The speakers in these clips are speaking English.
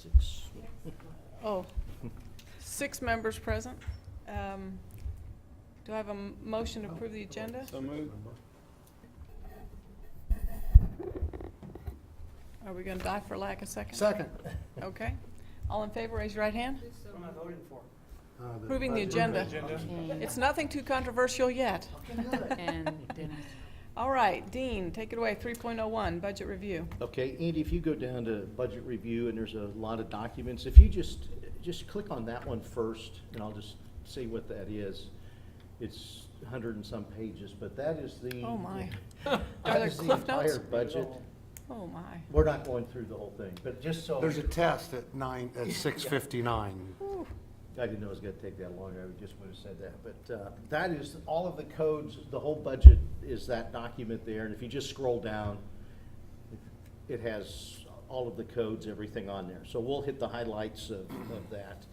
6. Oh, 6 members present. Do I have a motion to approve the agenda? So moved. Are we going to die for lack of second? Second. Okay. All in favor, raise your right hand. What am I voting for? Approving the agenda. It's nothing too controversial yet. And Dennis. All right, Dean, take it away, 3.01, budget review. Okay, Andy, if you go down to budget review, and there's a lot of documents, if you just click on that one first, and I'll just say what that is. It's 100 and some pages, but that is the. Oh, my. That Are there is the cliff notes? entire budget. Oh, my. We're not going through the whole thing, but just so. There's a test at 6:59. Whew. I didn't know it was gonna take that long, I just would have said that, but, that is, all of the codes, the whole budget is that document there, and if you just scroll down, it has all of the codes, everything on there, so we'll hit the highlights of that.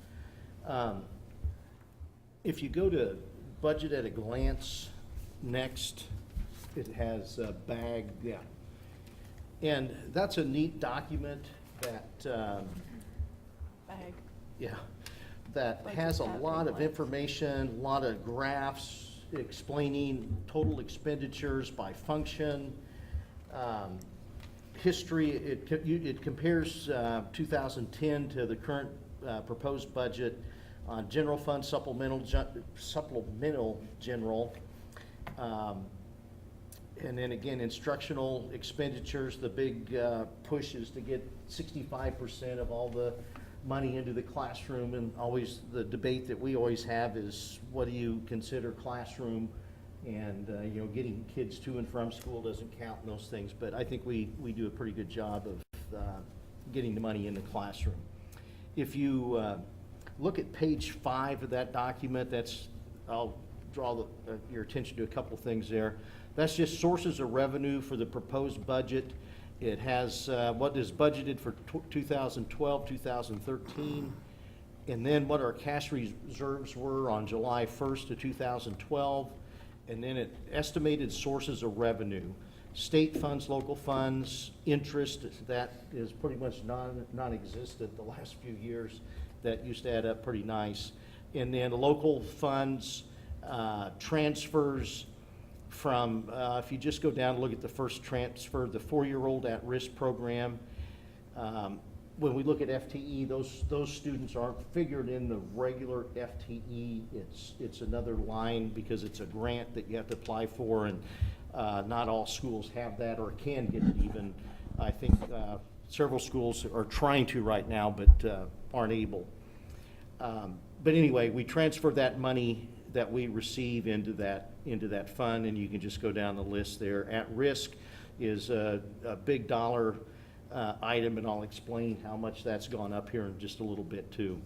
If you go to budget at a glance, next, it has a bag, yeah. And that's a neat document that, Bag. yeah, that Budget has a at a lot of glance. information, a lot of graphs explaining total expenditures by function. History, it compares 2010 to the current proposed budget on general fund, supplemental general. And then again, instructional expenditures, the big push is to get 65% of all the money into the classroom, and always, the debate that we always have is, what do you consider classroom? And, you know, getting kids to and from school doesn't count in those things, but I think we do a pretty good job of getting the money in the classroom. If you look at page 5 of that document, I'll draw your attention to a couple things there. That's just sources of revenue for the proposed budget. It has what is budgeted for 2012, 2013, and then what our cash reserves were on July 1st of 2012, and then estimated sources of revenue. State funds, local funds, interest, that is pretty much non-existent the last few years. That used to add up pretty nice. And then local funds, transfers, from, if you just go down and look at the first transfer, the 4-year-old at-risk program, when we look at FTE, those students aren't figured in the regular FTE. It's another line because it's a grant that you have to apply for, and not all schools have that or can get it even. I think several schools are trying to right now, but aren't able. But anyway, we transfer that money that we receive into that fund, and you can just go down the list there. At risk is a big dollar item, and I'll explain how much that's gone up here in just a little bit too.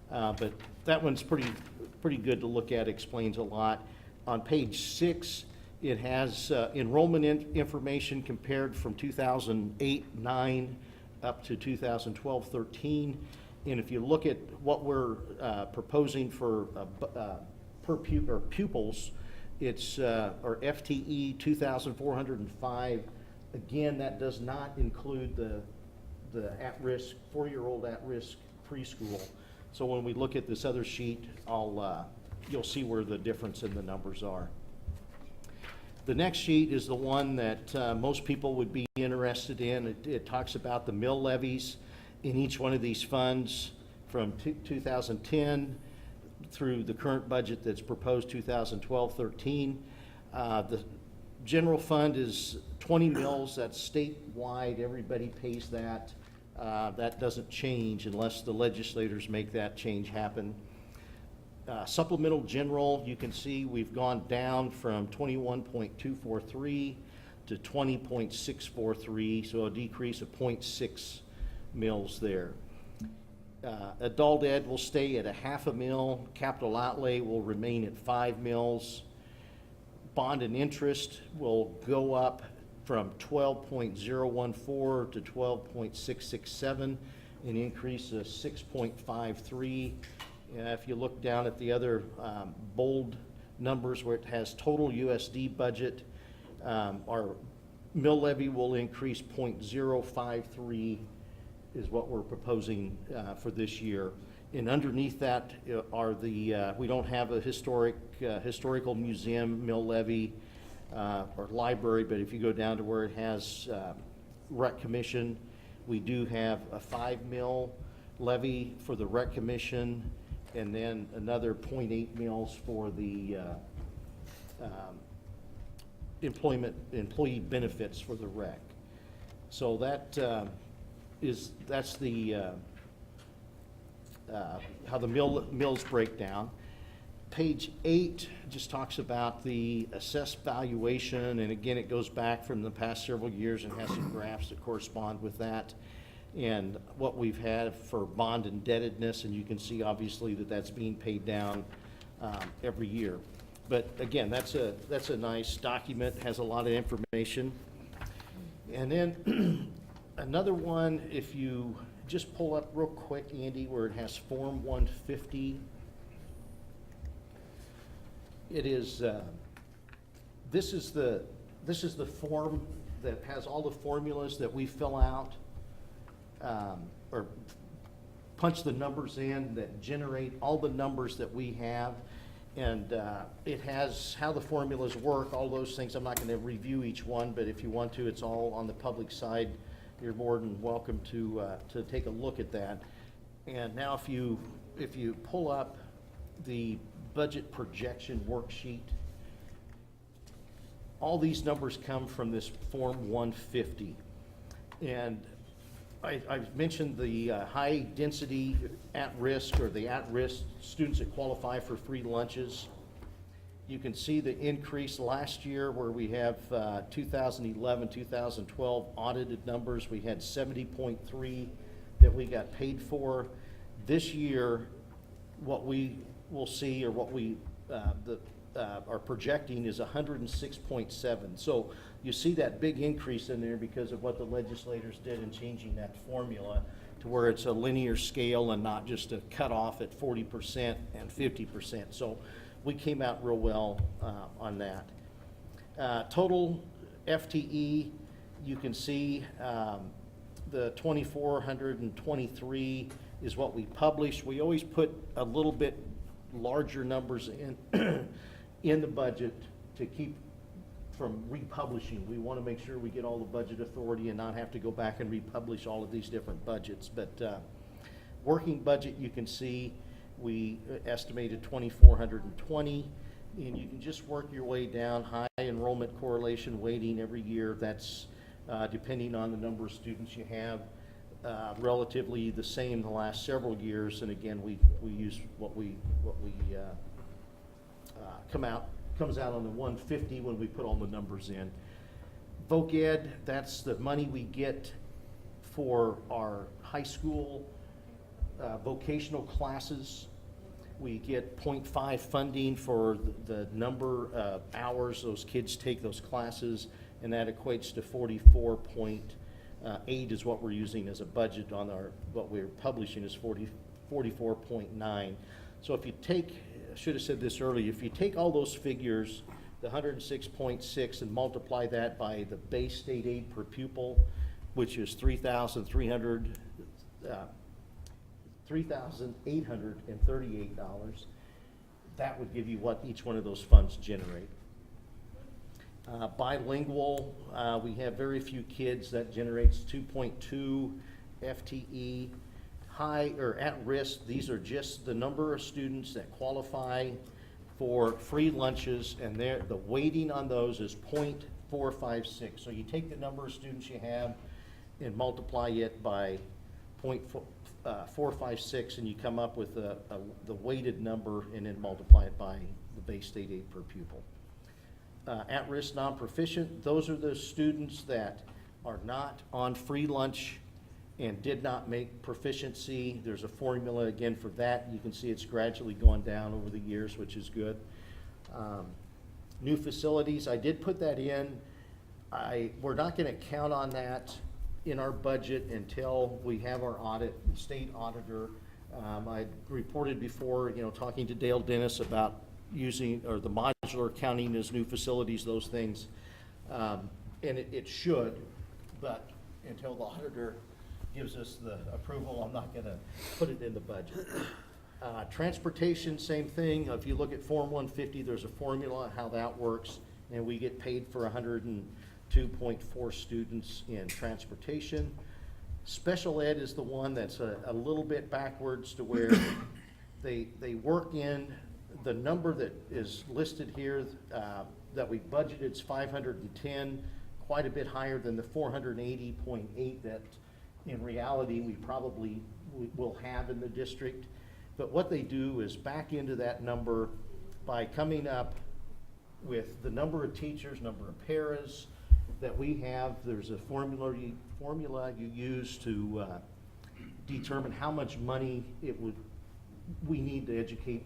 But that one's pretty good to look at, explains a lot. On page 6, it has enrollment information compared from 2008-9 up to 2012-13. And if you look at what we're proposing for per pupils, it's our FTE 2,405. Again, that does not include the at-risk 4-year-old at-risk preschool. So when we look at this other sheet, you'll see where the difference in the numbers are. The next sheet is the one that most people would be interested in. It talks about the mill levies in each one of these funds from 2010 through the current budget that's proposed 2012-13. The general fund is 20 mills. That's statewide. Everybody pays that. That doesn't change unless the legislators make that change happen. Supplemental general, you can see we've gone down from 21.243 to 20.643, so a decrease of 0.6 mills there. Adult ed will stay at a ½ mil. Capital outlay will remain at 5 mils. Bond and interest will go up from 12.014 to 12.667, an increase of 6.53. If you look down at the other bold numbers where it has total USD budget, our mill levy will increase 0.053, is what we're proposing for this year. And underneath that are the, we don't have a historical museum, mill levy, or library, but if you go down to where it has rec commission, we do have a 5 mil levy for the rec commission, and then another 0.8 mils for the employee benefits for the rec. So that's the how the mills break down. Page 8 just talks about the assessed valuation, and again, it goes back from the past several years and has some graphs that correspond with that, and what we've had for bond indebtedness, and you can see obviously that that's being paid down every year. But again, that's a nice document, has a lot of information. And then another one, if you just pull up real quick, Andy, where it has Form 150. It is, this is the form that has all the formulas that we fill out, or punch the numbers in that generate all the numbers that we have. And it has how the formulas work, all those things. I'm not going to review each one, but if you want to, it's all on the public side. You're more than welcome to take a look at that. And now if you pull up the budget projection worksheet, all these numbers come from this Form 150. And I've mentioned the high density at-risk, or the at-risk students that qualify for free lunches. You can see the increase last year where we have 2011, 2012 audited numbers. We had 70.3 that we got paid for. This year, what we will see, or what we are projecting, is 106.7. So you see that big increase in there because of what the legislators did in changing that formula to where it's a linear scale and not just a cutoff at 40% and 50%. So we came out real well on that. Total FTE, you can see the 2,423 is what we publish. We always put a little bit larger numbers in the budget to keep from republishing. We want to make sure we get all the budget authority and not have to go back and republish all of these different budgets. But working budget, you can see we estimated 2,420, and you can just work your way down. High enrollment correlation weighting every year. That's depending on the number of students you have. Relatively the same the last several years, and again, we use what we comes out on the 150 when we put all the numbers in. Voc Ed, that's the money we get for our high school vocational classes. We get 0.5 funding for the number of hours those kids take those classes, and that equates to 44.8 is what we're using as a budget on what we're publishing is 44.9. So if you take, I should have said this earlier, if you take all those figures, the 106.6, and multiply that by the base state aid per pupil, which is $3,838, that would give you what each one of those funds generate. Bilingual, we have very few kids. That generates 2.2 FTE. High or at risk, these are just the number of students that qualify for free lunches, and the weighting on those is 0.456. So you take the number of students you have and multiply it by 0.456, and you come up with the weighted number, and then multiply it by the base state aid per pupil. At-risk non-proficient, those are the students that are not on free lunch and did not make proficiency. There's a formula again for that. You can see it's gradually gone down over the years, which is good. New facilities, I did put that in. We're not going to count on that in our budget until we have our audit, state auditor. I reported before, talking to Dale Dennis about using, or the modular counting as new facilities, those things. And it should, but until the auditor gives us the approval. I'm not gonna put it in the budget. Transportation, same thing. If you look at Form 150, there's a formula how that works, and we get paid for 102.4 students in transportation. Special ed is the one that's a little bit backwards to where they work in the number that is listed here, that we budgeted is 510, quite a bit higher than the 480.8 that in reality we probably will have in the district. But what they do is back into that number by coming up with the number of teachers, number of paras that we have. There's a formula you use to determine how much money we need to educate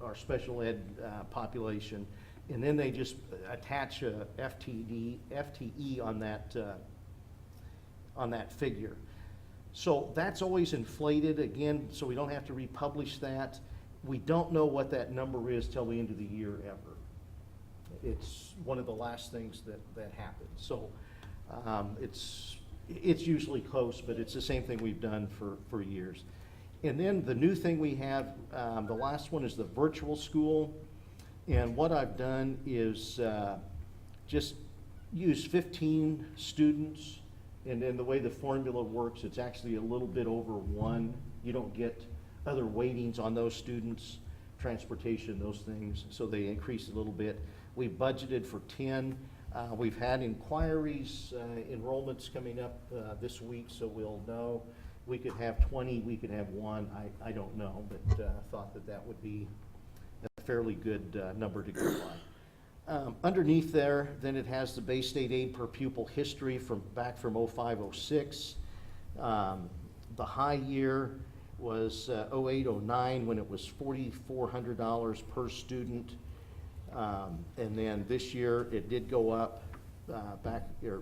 our special ed population. And then they just attach a FTE on that figure. So that's always inflated again, so we don't have to republish that. We don't know what that number is till the end of the year ever. It's one of the last things that happens. So it's usually close, but it's the same thing we've done for years. And then the new thing we have, the last one is the virtual school. And what I've done is just use 15 students. And then the way the formula works, it's actually a little bit over 1. You don't get other weightings on those students, transportation, those things, so they increase a little bit. We budgeted for 10. We've had inquiries, enrollments coming up this week, so we'll know. We could have 20, we could have 1, I don't know, but thought that would be a fairly good number to go by. Underneath there, then it has the Bay State aid per pupil history from 05-06. The high year was 08-09 when it was $4,400 per student. And then this year it did go up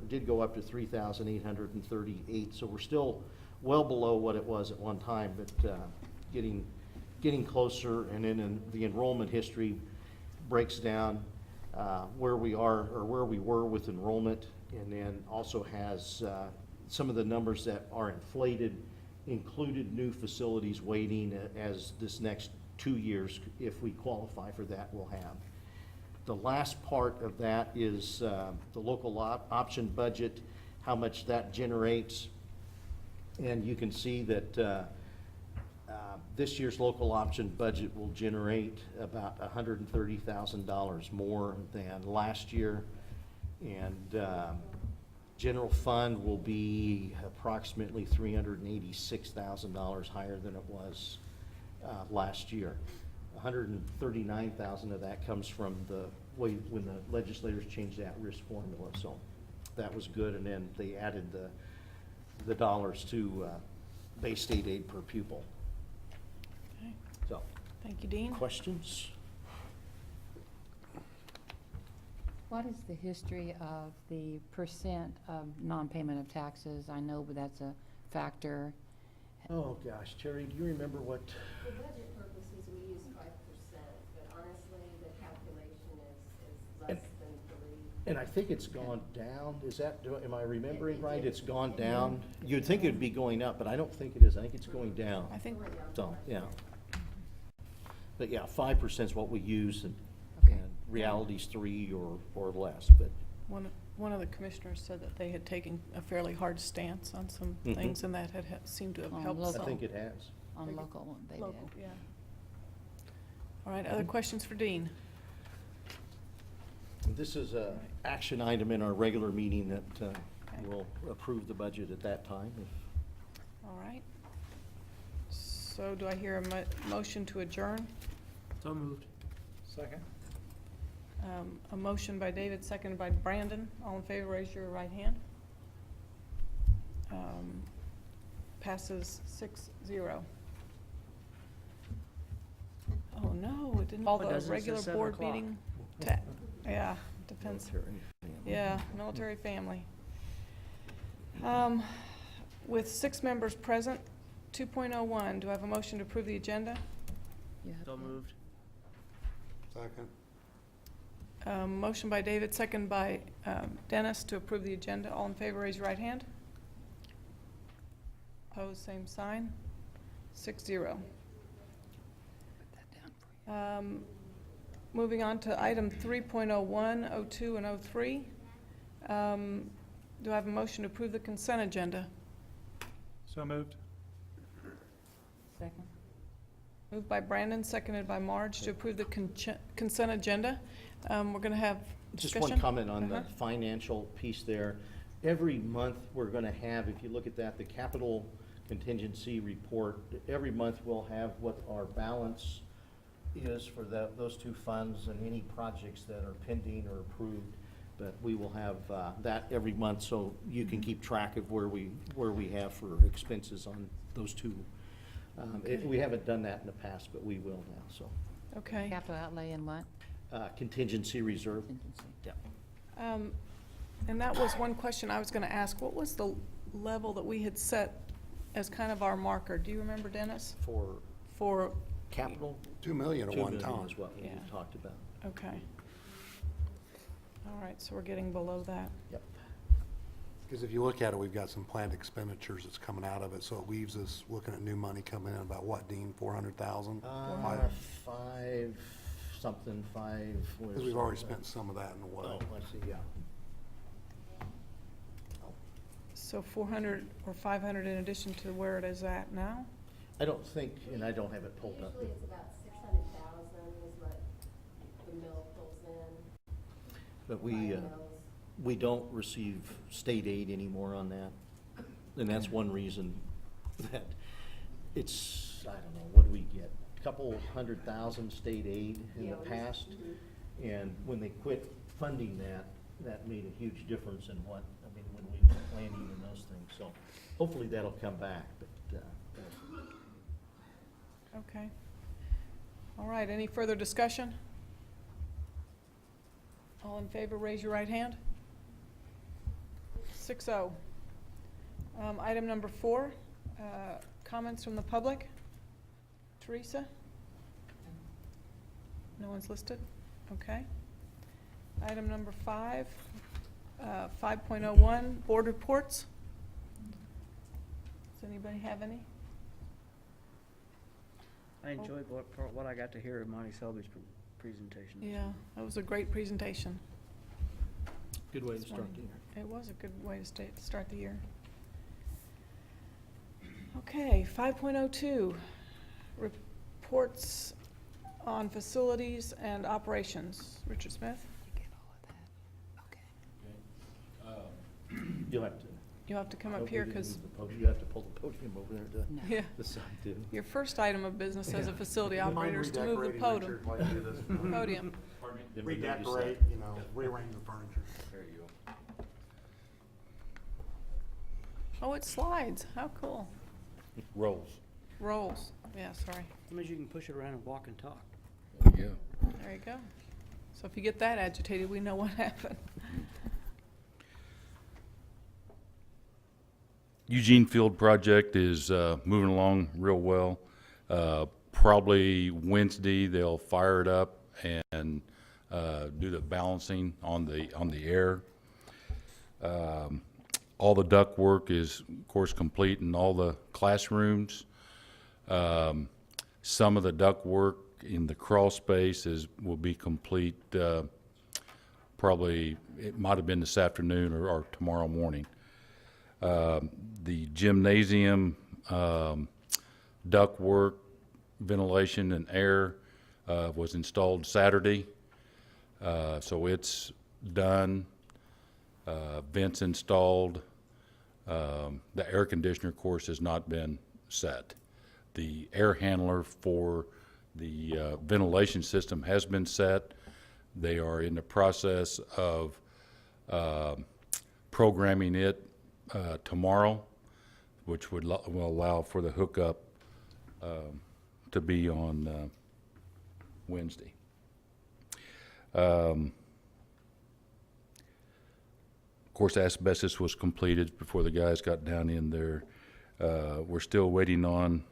did go up to 3,838. So we're still well below what it was at one time, but getting closer. And then in the enrollment history breaks down where we are or where we were with enrollment, and then also has some of the numbers that are inflated, included new facilities waiting as this next 2 years, if we qualify for that, we'll have. The last part of that is the local option budget, how much that generates. And you can see that this year's local option budget will generate about $130,000 more than last year. And general fund will be approximately $386,000 higher than it was last year. $139,000 of that comes from the way when the legislators changed that risk formula, so that was good. And then they added the dollars to Bay State aid per pupil. Okay. So, Thank you, Dean. questions? What is the history of the percent of non-payment of taxes? I know that's a factor. Oh gosh, Terry, do you remember what? For budget purposes, we use 5%, but honestly, the calculation is less than 3. And I think it's gone down. Is that, am I remembering right? It's gone down. You'd think it'd be going up, but I don't think it is. I think it's going down. I think, So, yeah. But yeah, 5% is what we use, and Okay. reality's 3 or less, but. one of the commissioners said that they had taken a fairly hard stance on some Mhm. things, and that had seemed to have On helped local. some. I think it has. On local, they did. Local, yeah. All right, other questions for Dean? This is a action item in our regular meeting that Okay. we'll approve the budget at that time. All right. So do I hear a motion to adjourn? So moved. Second. A motion by David, seconded by Brandon. All in favor, raise your right hand. Passes 6-0. Oh, no, it didn't call the doesn't say regular 7 board o'clock. meeting. Yeah, depends. Military family. Yeah, military family. With 6 members present, 2.01, do I have a motion to approve the agenda? You have So to- moved. Second. Motion by David, second by Dennis to approve the agenda. All in favor, raise your right hand. Opposed, same sign. 6-0. Put that down for you. Moving on to item 3.01, 02, and 03. Do I have a motion to approve the consent agenda? So moved. Second? Moved by Brandon, seconded by Marge to approve the consent agenda. We're going to have Just discussion. one comment on the Uh-huh. financial piece there. Every month, we're gonna have, if you look at that, the capital contingency report, every month we'll have what our balance is for those two funds and any projects that are pending or approved. But we will have that every month, so you can keep track of where we have for expenses on those two. We haven't done that in the past, but we will now, so. Okay. Capital outlay and what? Contingency reserve. Contingency. Yeah. And that was one question I was going to ask. What was the level that we had set as kind of our marker? Do you remember, Dennis? For, Capital? 2 million at 2 one million time. is what we Yeah. talked about. okay. All right, so we're getting below that. Yep. Because if you look at it, we've got some planned expenditures that's coming out of it, so it leaves us looking at new money coming in about what, Dean, 400,000? Five. Because we've already spent some of that in the way. Oh, I see, yeah. So 400 or 500 in addition to where it is at now? I don't think, and I don't have it pulled up. Usually it's about 600,000 is what the mill pulls in. But by mills. we don't receive state aid anymore on that. And that's one reason that it's, I don't know, what do we get? A couple 100,000 state aid in Yeah, the we- past. And when they quit funding that, that made a huge difference in what, I mean, when we were planning and those things. So hopefully that'll come back, but, Okay. All right, any further discussion? All in favor, raise your right hand. 6-0. Item number 4, comments from the public. Teresa? No one's listed? Okay. Item number 5, 5.01, board reports. Does anybody have any? I enjoyed what I got to hear of Monty Selby's presentation. Yeah, that was a great presentation. good way to This start one. the year. It was a good way to start the year. Okay, 5.02, reports on facilities and operations. Richard Smith, You get all of that? Okay. You'll have to. you'll have to come up Hopefully here they because, move the podium. You have to pull the podium over there to No. yeah, the side too. your first item of business as a Yeah. facility operator is to move the podium. Podium. Then we move you Redecorate, side. you know, rearrange the furniture. There you go. Oh, it slides. How cool. Rolls. Rolls. Yeah, sorry. That means you can push it around and walk and talk. Yeah. There you go. So if you get that agitated, we know what happened. Eugene Field project is moving along real well. Probably Wednesday, they'll fire it up and do the balancing on the air. All the duct work is, of course, complete in all the classrooms. Some of the duct work in the crawl space will be complete probably, it might have been this afternoon or tomorrow morning. The gymnasium, duct work, ventilation and air was installed Saturday. So it's done. Vents installed. The air conditioner, of course, has not been set. The air handler for the ventilation system has been set. They are in the process of programming it tomorrow, which will allow for the hookup to be on Wednesday. Of course, asbestos was completed before the guys got down in there. We're still waiting on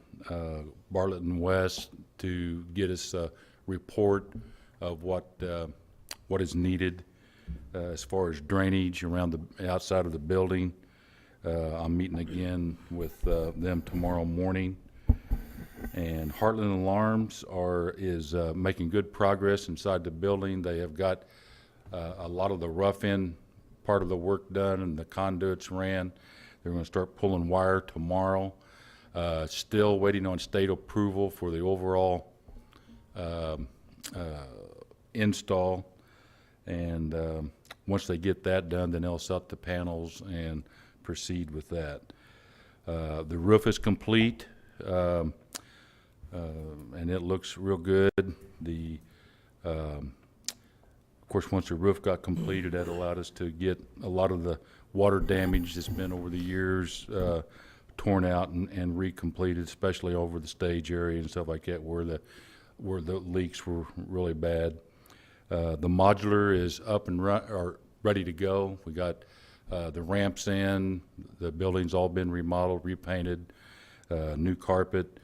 Bartlett and West to get us a report of what is needed as far as drainage around the outside of the building. I'm meeting again with them tomorrow morning. And Heartland Alarms is making good progress inside the building. They have got a lot of the rough-in part of the work done and the conduits ran. They're going to start pulling wire tomorrow. Still waiting on state approval for the overall install. And once they get that done, then they'll set the panels and proceed with that. The roof is complete, and it looks real good. Of course, once the roof got completed, that allowed us to get a lot of the water damage that's been over the years torn out and recompleted, especially over the stage area and stuff like that, where the leaks were really bad. The modular is up and ready to go. We got the ramps in, the building's all been remodeled, repainted, new carpet,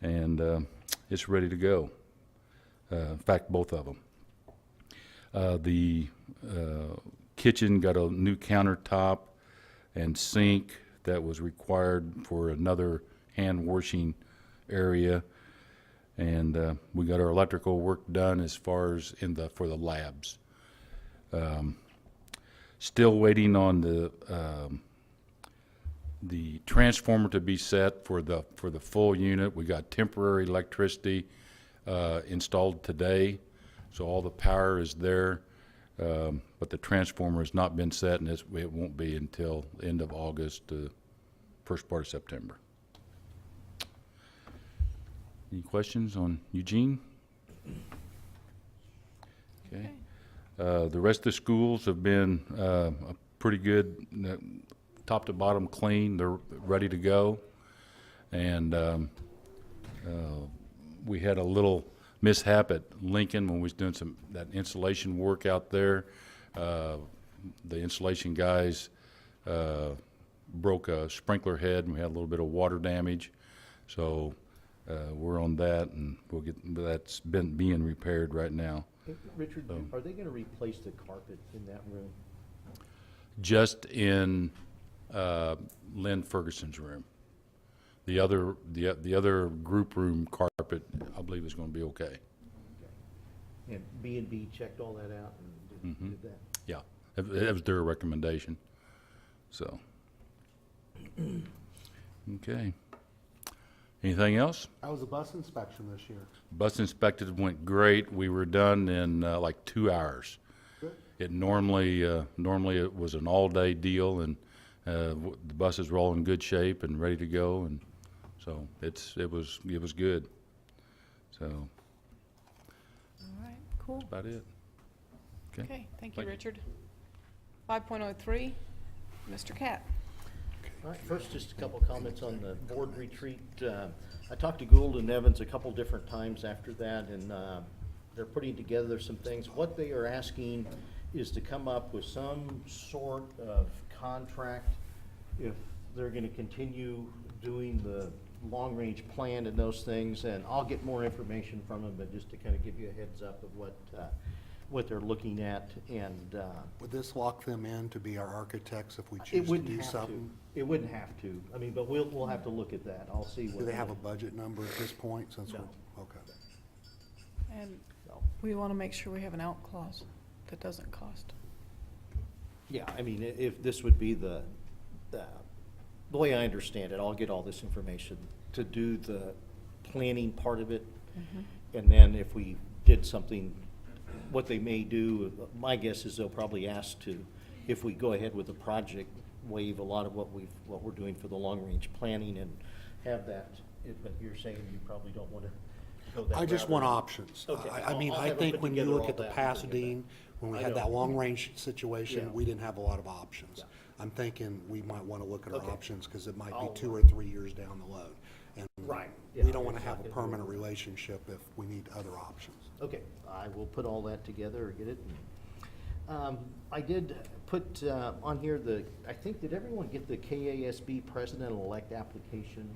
and it's ready to go. In fact, both of them. The kitchen got a new countertop and sink that was required for another hand washing area. And we got our electrical work done as far as for the labs. Still waiting on the transformer to be set for the full unit. We got temporary electricity installed today, so all the power is there. But the transformer has not been set, and it won't be until the end of August to first part of September. Any questions on Eugene? Okay. The rest of the schools have been pretty good, top to bottom clean. They're ready to go. And we had a little mishap at Lincoln when we was doing that insulation work out there. The insulation guys broke a sprinkler head, and we had a little bit of water damage. So we're on that, and that's been being repaired right now. Hey, Richard, are they gonna replace the carpet in that room? Just in Lynn Ferguson's room. The other group room carpet, I believe, is going to be okay. And B&B checked all that out and did that? Yeah, that was their recommendation. So, okay. Anything else? How was the bus inspection this year? Bus inspected went great. We were done in like 2 hours. Good. It normally it was an all-day deal, and the buses were all in good shape and ready to go, and so it was good. So All right, cool. that's about it. Okay, thank you, Thank you. Richard. 5.03, Mr. Cat. All right, first, just a couple of comments on the board retreat. I talked to Gould and Evans a couple different times after that, and they're putting together some things. What they are asking is to come up with some sort of contract if they're gonna continue doing the long-range plan and those things, and I'll get more information from them, but just to kind of give you a heads up of what they're looking at, and Would this lock them in to be our architects if we it choose to wouldn't do have to. something? It wouldn't have to. I mean, but we'll have to look at that. I'll see what. Do they have a budget number at this point since No. we're, okay. And No. we want to make sure we have an out clause that doesn't cost. Yeah, I mean, if this would be the way I understand it, I'll get all this information to do the planning part of it. And then if we did something, what they may do, my guess is they'll probably ask to, if we go ahead with the project, waive a lot of what we're doing for the long-range planning and have that. But you're saying you probably don't want to go that route. I just want options. Okay, I mean, I'll I have them think put when you together look all at the that and look at that. Pasadena, when we I had know. that long-range situation, Yeah. we didn't have a lot of options. Yeah. I'm thinking we might want to look at our Okay. options because it might be I'll- 2 or 3 years down the road. And Right, we yeah, don't want to it's have not a gonna permanent be- relationship if we need other options. Okay, I will put all that together or get it. I did put on here I think, did everyone get the KASB president-elect application?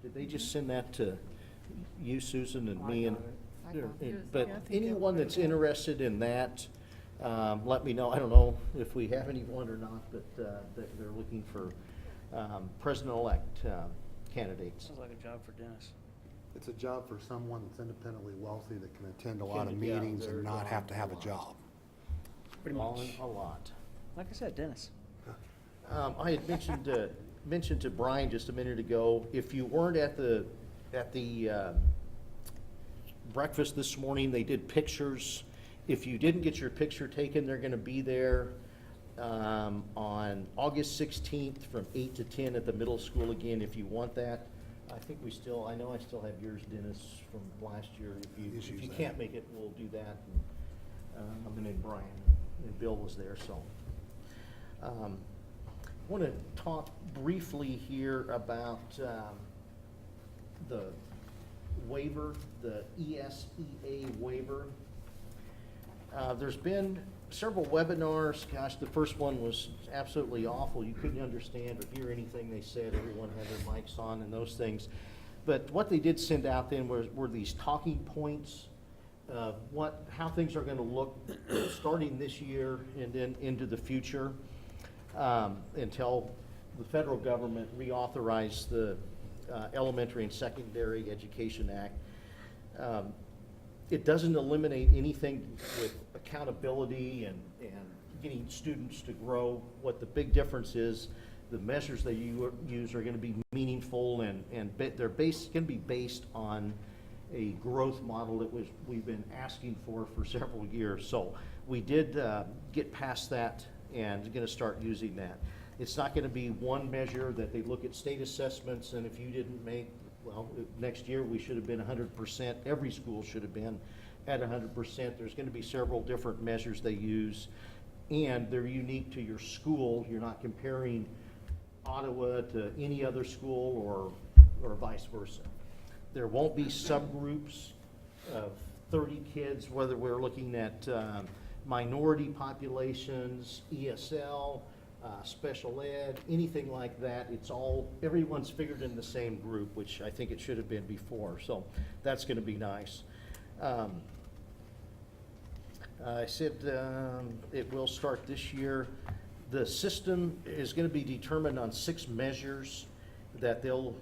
Did they just send that to you, Susan, and me? And I got it. But Yeah, I think anyone that's everybody got it. interested in that, let me know. I don't know if we have anyone or not, but they're looking for president-elect candidates. Sounds like a job for Dennis. It's a job for someone that's independently wealthy that can attend a lot of Yeah, meetings and they're not have to gone have a a lot. job. Pretty much. On a lot. Like I said, Dennis. I had mentioned to Brian just a minute ago, if you weren't at the breakfast this morning, they did pictures. If you didn't get your picture taken, they're gonna be there on August 16th from 8 to 10 at the middle school again, if you want that. I know I still have yours, Dennis, from last year. If Just you use that. can't make it, we'll do that. And then Brian and Bill was there, so. I want to talk briefly here about the waiver, the ESEA waiver. There's been several webinars. Gosh, the first one was absolutely awful. You couldn't understand or hear anything they said. Everyone had their mics on and those things. But what they did send out then were these talking points of how things are going to look starting this year and then into the future until the federal government reauthorized the Elementary and Secondary Education Act. It doesn't eliminate anything with accountability and getting students to grow. What the big difference is, the measures that you use are going to be meaningful and they're going to be based on a growth model that we've been asking for several years. So we did get past that and going to start using that. It's not going to be one measure that they look at state assessments, and if you didn't make, well, next year we should have been 100%. Every school should have been at 100%. There's going to be several different measures they use, and they're unique to your school. You're not comparing Ottawa to any other school or vice versa. There won't be subgroups of 30 kids, whether we're looking at minority populations, ESL, special ed, anything like that. Everyone's figured in the same group, which I think it should have been before. So that's going to be nice. I said it will start this year. The system is going to be determined on 6 measures that they'll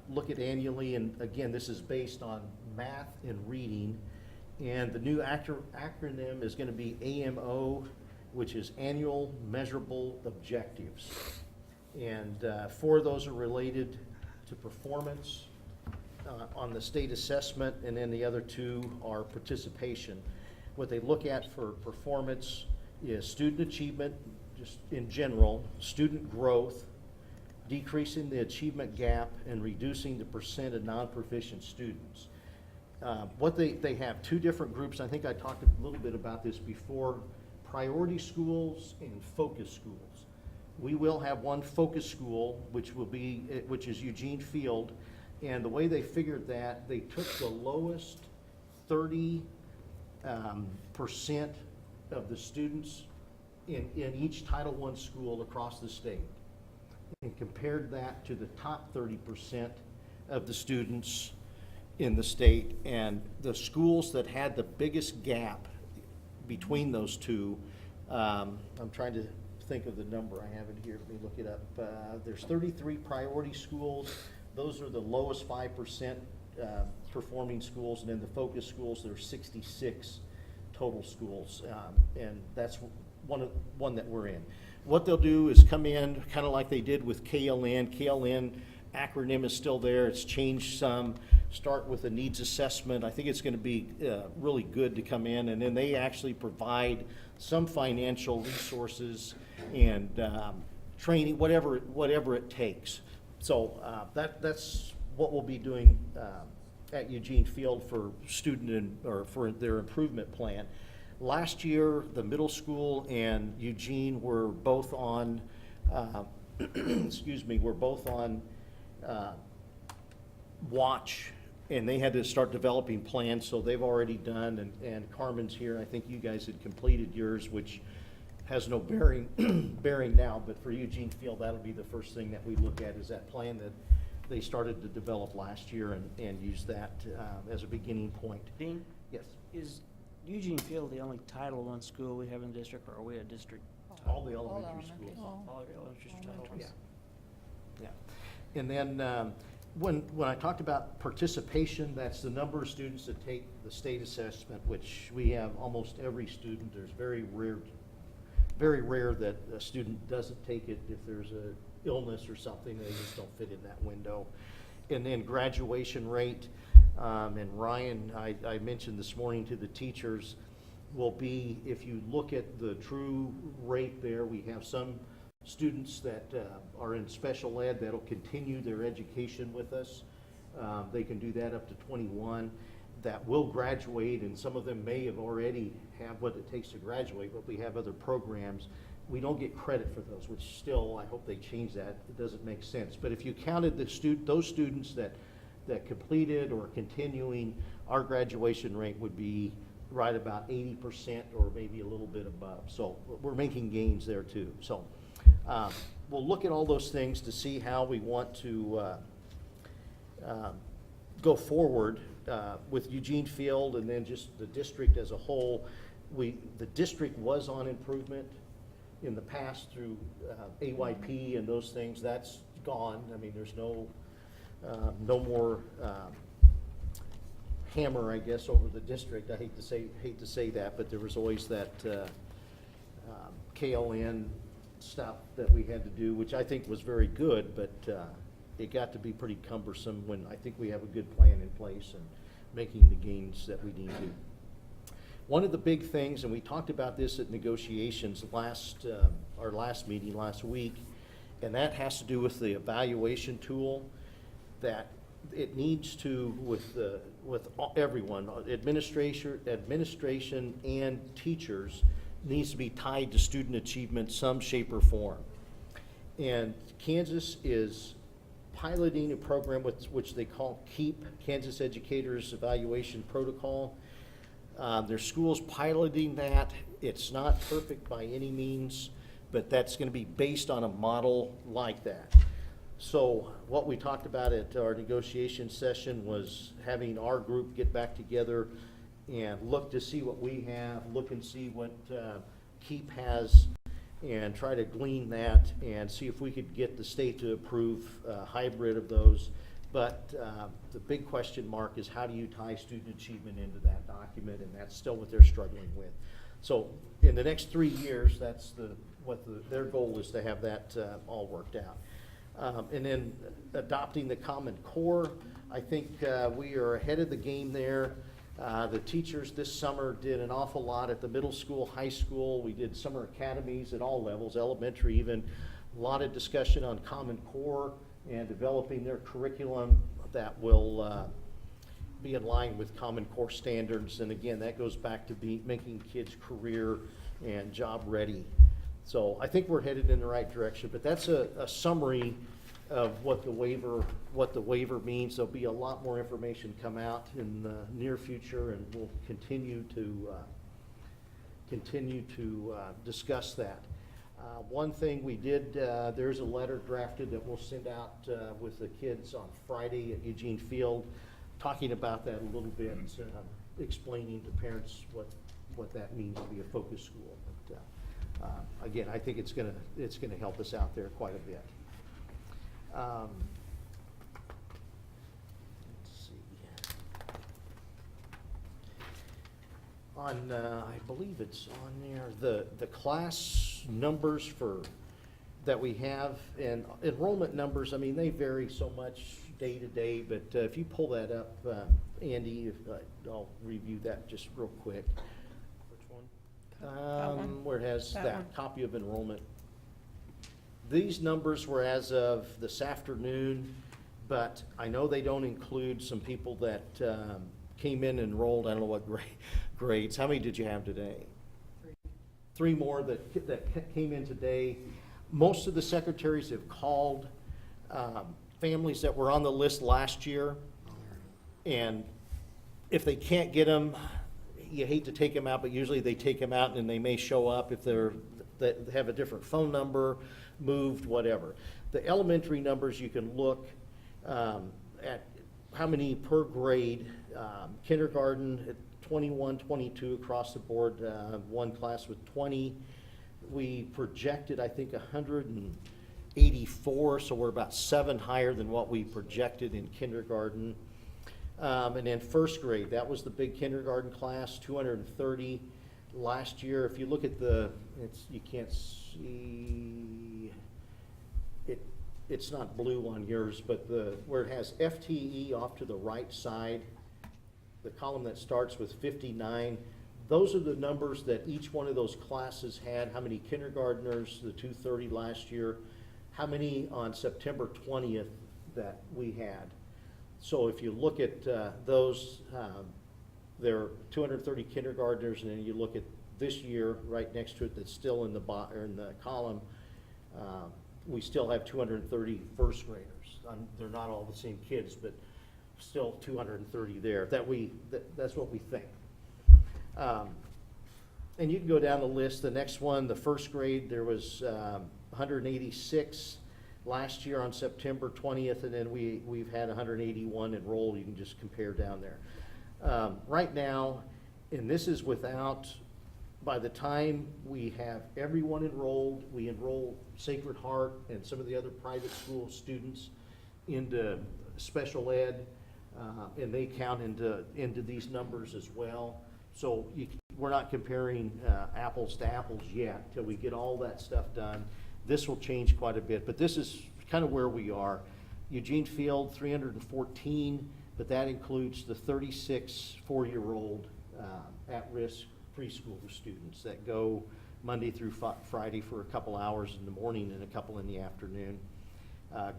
look at annually. And again, this is based on math and reading. And the new acronym is going to be AMO, which is Annual Measurable Objectives. And 4 of those are related to performance on the state assessment, and then the other 2 are participation. What they look at for performance is student achievement, just in general, student growth, decreasing the achievement gap, and reducing the percent of non-proficient students. What they have 2 different groups. I think I talked a little bit about this before. Priority schools and focus schools. We will have one focus school, which is Eugene Field, and the way they figured that, they took the lowest 30% of the students in each Title I school across the state, and compared that to the top 30% of the students in the state. And the schools that had the biggest gap between those 2, I'm trying to think of the number. I have it here. Let me look it up. There's 33 priority schools. Those are the lowest 5% performing schools, and in the focus schools, there's 66 total schools, and that's one that we're in. What they'll do is come in kind of like they did with KLN. KLN acronym is still there. It's changed some. Start with a needs assessment. I think it's going to be really good to come in, and then they actually provide some financial resources and training, whatever it takes. So that's what we'll be doing at Eugene Field for for their improvement plan. Last year, the middle school and Eugene were both on, watch, and they had to start developing plans, so they've already done, and Carmen's here. I think you guys had completed yours, which has no bearing now, but for Eugene Field, that'll be the first thing that we look at, is that plan that they started to develop last year, and use that as a beginning point. Dean, Yes. do Eugene Field the only Title I school we have in the district, or are we a district? All the elementary schools. All the elementary Yeah. titles? Yeah. And then, when I talked about participation, that's the number of students that take the state assessment, which we have almost every student. There's very rare that a student doesn't take it if there's a illness or something, they just don't fit in that window. And then graduation rate, and Ryan, I mentioned this morning to the teachers, will be, if you look at the true rate there, we have some students that are in special ed that'll continue their education with us. They can do that up to 21 that will graduate, and some of them may have already have what it takes to graduate, but we have other programs. We don't get credit for those, which still, I hope they change that. It doesn't make sense. But if you counted those students that completed or continuing, our graduation rate would be right about 80% or maybe a little bit above. So we're making gains there too. So we'll look at all those things to see how we want to go forward with Eugene Field, and then just the district as a whole. The district was on improvement in the past through AYP and those things. That's gone. I mean, there's no more hammer, I guess, over the district. I hate to say that, but there was always that KLN stuff that we had to do, which I think was very good, but it got to be pretty cumbersome when I think we have a good plan in place and making the gains that we need to. One of the big things, and we talked about this at negotiations our last meeting last week, and that has to do with the evaluation tool, that it needs to, with everyone, administration and teachers, needs to be tied to student achievement some shape or form. And Kansas is piloting a program which they call KEEP, Kansas Educators Evaluation Protocol. Their school's piloting that. It's not perfect by any means, but that's going to be based on a model like that. So what we talked about at our negotiation session was having our group get back together and look to see what we have, look and see what KEEP has, and try to glean that and see if we could get the state to approve a hybrid of those. But the big question mark is, how do you tie student achievement into that document? And that's still what they're struggling with. So in the next 3 years, that's their goal is to have that all worked out. And then adopting the Common Core, I think we are ahead of the game there. The teachers this summer did an awful lot at the middle school, high school. We did summer academies at all levels, elementary even. A lot of discussion on Common Core and developing their curriculum that will be in line with Common Core standards. And again, that goes back to making kids career and job ready. So I think we're headed in the right direction, but that's a summary of what the waiver means. There'll be a lot more information come out in the near future, and we'll continue to discuss that. One thing we did, there's a letter drafted that we'll send out with the kids on Friday at Eugene Field, talking about that a little bit, explaining to parents what that means to be a focus school. But, again, I think it's gonna help us out there quite a bit. Let's see. On, I believe it's on there, the class numbers that we have, and enrollment numbers, I mean, they vary so much day to day, but if you pull that up, Andy, I'll review that just real quick. Which one? That one? Where it has That that one. copy of enrollment. These numbers were as of this afternoon, but I know they don't include some people that came in and enrolled. I don't know what grades. How many did you have today? Three more that came in today. Most of the secretaries have called families that were on the list last year, and if they can't get them, you hate to take them out, but usually they take them out and they may show up if they have a different phone number, moved, whatever. The elementary numbers, you can look at how many per grade. Kindergarten at 21, 22 across the board, one class with 20. We projected, I think, 184, so we're about 7 higher than what we projected in kindergarten. And then first grade, that was the big kindergarten class, 230. Last year, if you look at you can't see, it's not blue on yours, but where it has FTE off to the right side, the column that starts with 59, those are the numbers that each one of those classes had, how many kindergartners, the 230 last year, how many on September 20th that we had. So if you look at those, there are 230 kindergartners, and then you look at this year, right next to it, that's still in the column, we still have 230 first graders. They're not all the same kids, but still 230 there. That's what we think. And you can go down the list. The next one, the first grade, there was 186 last year on September 20th, and then we've had 181 enrolled. You can just compare down there. Right now, and this is without, by the time we have everyone enrolled, we enroll Sacred Heart and some of the other private school students into special ed, and they count into these numbers as well. So we're not comparing apples to apples yet till we get all that stuff done. This will change quite a bit, but this is kind of where we are. Eugene Field, 314, but that includes the 36 4-year-old at-risk preschool students that go Monday through Friday for a couple hours in the morning and a couple in the afternoon.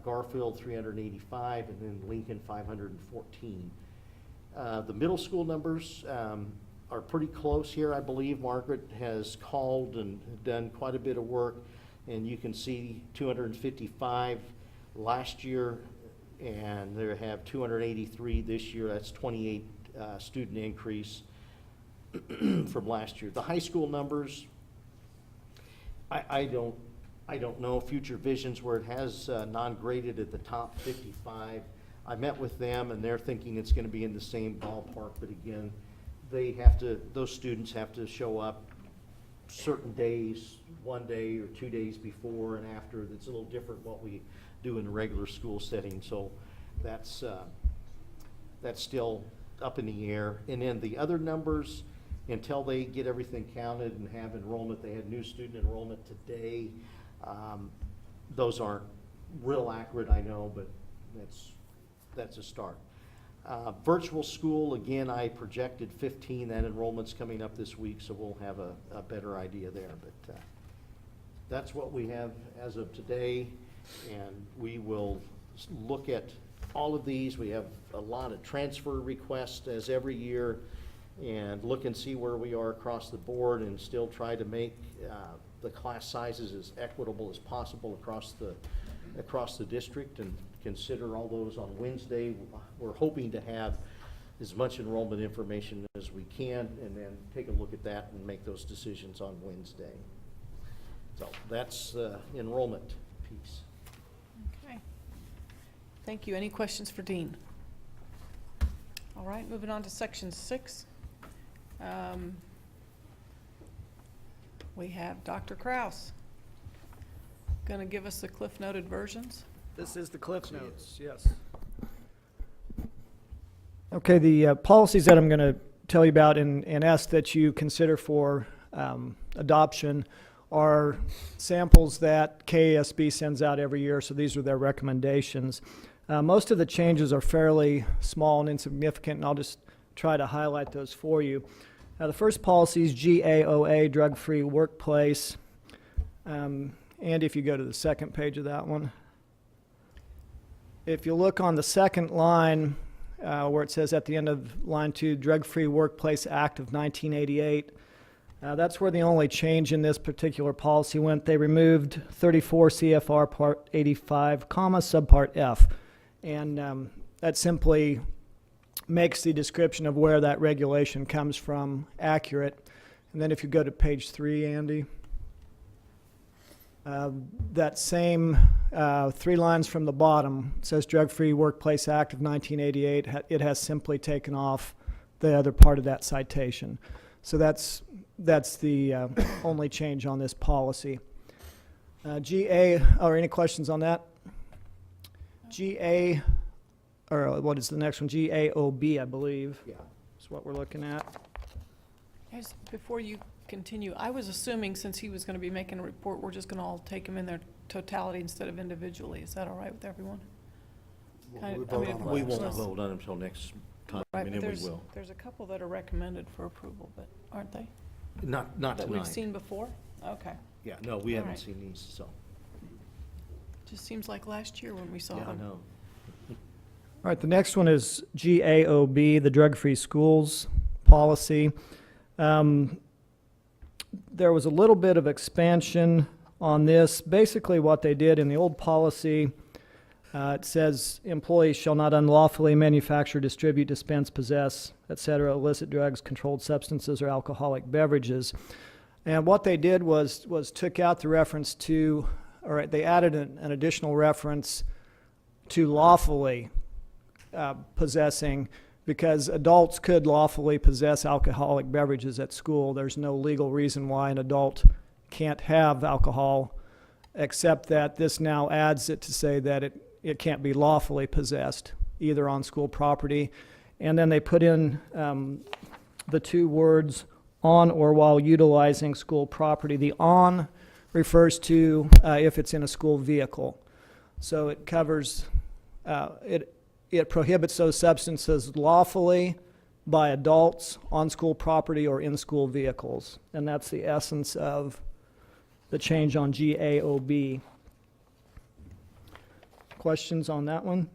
Garfield, 385, and then Lincoln, 514. The middle school numbers are pretty close here, I believe. Margaret has called and done quite a bit of work, and you can see 255 last year, and they have 283 this year. That's 28 student increase from last year. The high school numbers, I don't know. Future Visions, where it has non-graded at the top 55, I met with them, and they're thinking it's going to be in the same ballpark, but again, those students have to show up certain days, 1 day or 2 days before and after. That's a little different what we do in a regular school setting, so that's still up in the air. And then the other numbers, until they get everything counted and have enrollment, they had new student enrollment today. Those aren't real accurate, I know, but that's a start. Virtual school, again, I projected 15. That enrollment's coming up this week, so we'll have a better idea there. But that's what we have as of today, and we will look at all of these. We have a lot of transfer requests as every year, and look and see where we are across the board, and still try to make the class sizes as equitable as possible across the district, and consider all those on Wednesday. We're hoping to have as much enrollment information as we can, and then take a look at that and make those decisions on Wednesday. So that's the enrollment piece. Okay. Thank you. Any questions for Dean? All right, moving on to section 6. We have Dr. Kraus going to give us the Cliff Noted versions. This is the Cliff Notes, yes. Okay, the policies that I'm going to tell you about and ask that you consider for adoption are samples that KASB sends out every year, so these are their recommendations. Most of the changes are fairly small and insignificant, and I'll just try to highlight those for you. The first policy is GAOA, Drug-Free Workplace. And if you go to the second page of that one, if you look on the second line, where it says at the end of line 2, Drug-Free Workplace Act of 1988, that's where the only change in this particular policy went. They removed 34 CFR Part 85, subpart F, and that simply makes the description of where that regulation comes from accurate. And then if you go to page 3, Andy, that same 3 lines from the bottom says Drug-Free Workplace Act of 1988. It has simply taken off the other part of that citation. So that's the only change on this policy. GA, or any questions on that? GA, or what is the next one? GAOB, I believe, Yeah. is what we're looking at. Before you continue, I was assuming since he was going to be making a report, we're just going to all take them in their totality instead of individually. Is that all right with everyone? We'll I vote mean, on it We last won't time. vote on them until next time, Right, and but then we will. there's a couple that are recommended for approval, but aren't they? Not That we've tonight. seen before? Okay. Yeah, no, we All haven't right. seen these, so, Just seems like last year when we saw yeah, I them. know. All right, the next one is GAOB, the drug-free schools policy. There was a little bit of expansion on this. Basically, what they did in the old policy, it says employees shall not unlawfully manufacture, distribute, dispense, possess, etc., illicit drugs, controlled substances, or alcoholic beverages. And what they did was took out the reference to, or they added an additional reference to lawfully possessing, because adults could lawfully possess alcoholic beverages at school. There's no legal reason why an adult can't have alcohol, except that this now adds it to say that it can't be lawfully possessed, either on school property. And then they put in the two words, on or while utilizing school property. The on refers to if it's in a school vehicle. So it covers, it prohibits those substances lawfully by adults on school property or in school vehicles. And that's the essence of the change on GAOB. Questions on that one?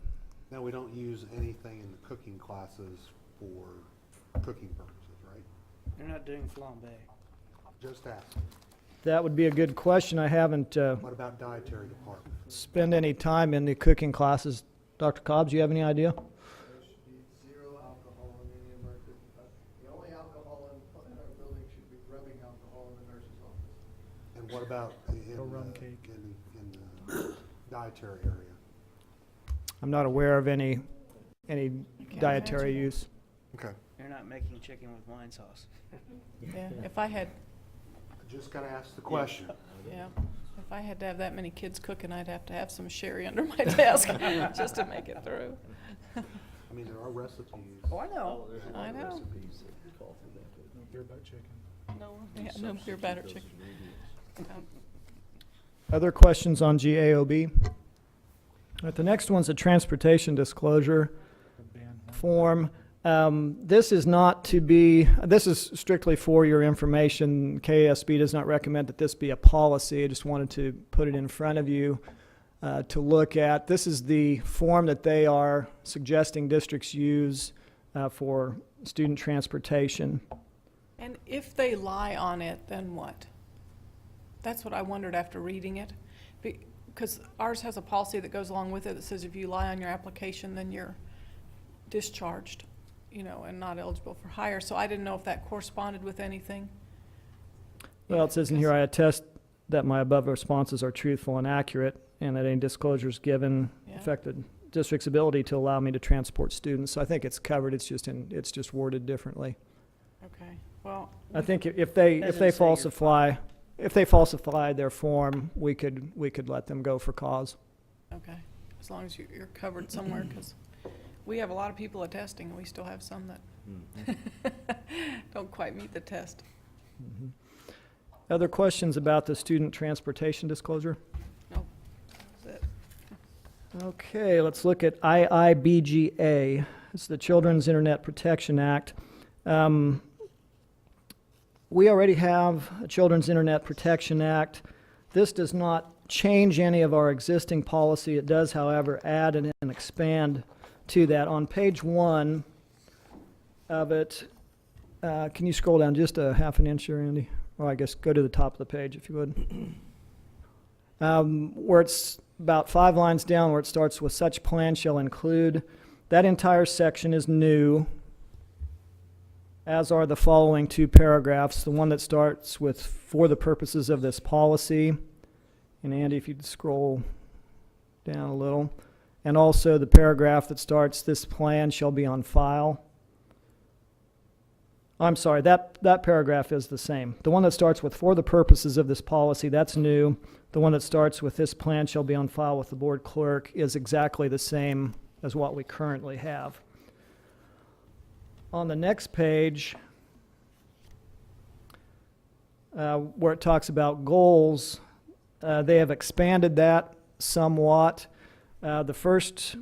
Now, we don't use anything in the cooking classes for cooking purposes, right? They're not doing flambe. Just ask. That would be a good question. I haven't What about dietary department? spent any time in the cooking classes. Dr. Cobbs, you have any idea? There should be zero alcohol in any of our cooking classes. The only alcohol in our building should be rubbing alcohol in the nurse's office. And what about in Or rum cake. in the dietary area? I'm not aware of any Can't dietary imagine. use. Okay. They're not making chicken with wine sauce. Yeah, if I had, I just gotta ask the question. yeah, if I had to have that many kids cooking, I'd have to have some sherry under my desk just to make it through. I mean, there are recipes. Oh, I know. I know. No, yeah, no beer batter chicken. Other questions on GAOB? All right, the next one's a transportation disclosure form. This is not to be, this is strictly for your information. KASB does not recommend that this be a policy. I just wanted to put it in front of you to look at. This is the form that they are suggesting districts use for student transportation. And if they lie on it, then what? That's what I wondered after reading it. Because ours has a policy that goes along with it that says if you lie on your application, then you're discharged, you know, and not eligible for hire. So I didn't know if that corresponded with anything. Well, it says in here, I attest that my above responses are truthful and accurate, and that any disclosures given Yeah. affect the district's ability to allow me to transport students. So I think it's covered, it's just worded differently. Okay, well, I think if they Doesn't say you're falsify their form, we could let them go for cause. okay, as long as you're covered somewhere, because we have a lot of people attesting, and we still have some that don't quite meet the test. Other questions about the student transportation disclosure? No, that's it. Okay, let's look at IIBGA. It's the Children's Internet Protection Act. We already have a Children's Internet Protection Act. This does not change any of our existing policy. It does, however, add and expand to that. On page 1 of it, can you scroll down just a half an inch here, Andy? Or I guess go to the top of the page if you would. Where it's about 5 lines down, where it starts with such plan shall include. That entire section is new, as are the following 2 paragraphs. The one that starts with for the purposes of this policy. And Andy, if you'd scroll down a little. And also the paragraph that starts, this plan shall be on file. I'm sorry, that paragraph is the same. The one that starts with, "For the purposes of this policy," that's new. The one that starts with, "This plan shall be on file with the board clerk," is exactly the same as what we currently have. On the next page, where it talks about goals, they have expanded that somewhat. The first,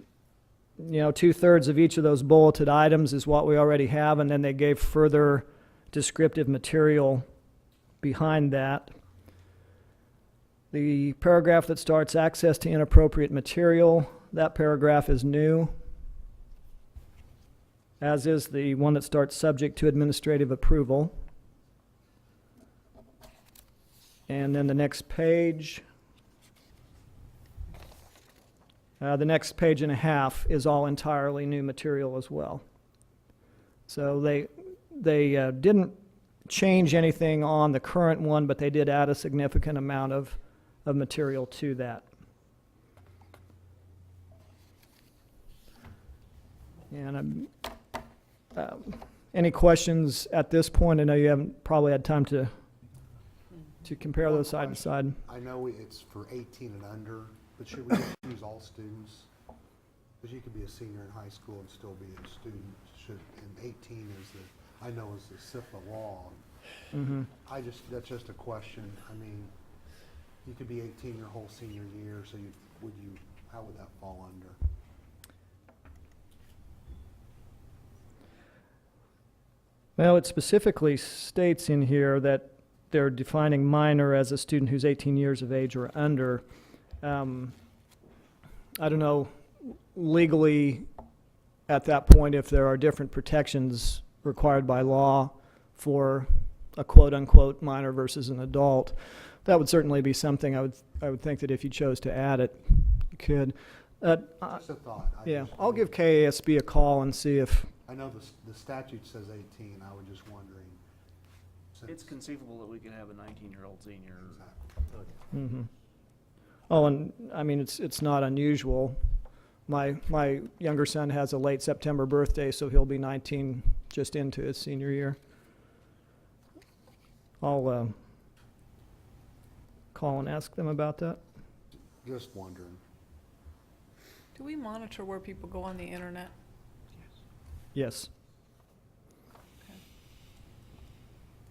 2/3 of each of those bulleted items is what we already have, and then they gave further descriptive material behind that. The paragraph that starts "access to inappropriate material," that paragraph is new, as is the one that starts "subject to administrative approval." And then the next page, the next page and a half is all entirely new material as well. So they didn't change anything on the current one, but they did add a significant amount of material to that. And any questions at this point? I know you haven't probably had time to compare those side to side. I know it's for 18 and under, but should we just use all students? Because you could be a senior in high school and still be a student. And 18 is I know is the SIPA law. Mm-hmm. That's just a question. I mean, you could be 18 your whole senior year, so how would that fall under? Well, it specifically states in here that they're defining minor as a student who's 18 years of age or under. I don't know legally at that point if there are different protections required by law for a quote-unquote minor versus an adult. That would certainly be something I would think that if you chose to add it, you could. Just a thought. Yeah, I'll give KASB a call and see if, I know the statute says 18. I was just wondering. It's conceivable that we could have a 19-year-old senior. Exactly. mm-hmm. Oh, and I mean, it's not unusual. My younger son has a late September birthday, so he'll be 19 just into his senior year. I'll call and ask them about that. Just wondering. Do we monitor where people go on the internet? Yes.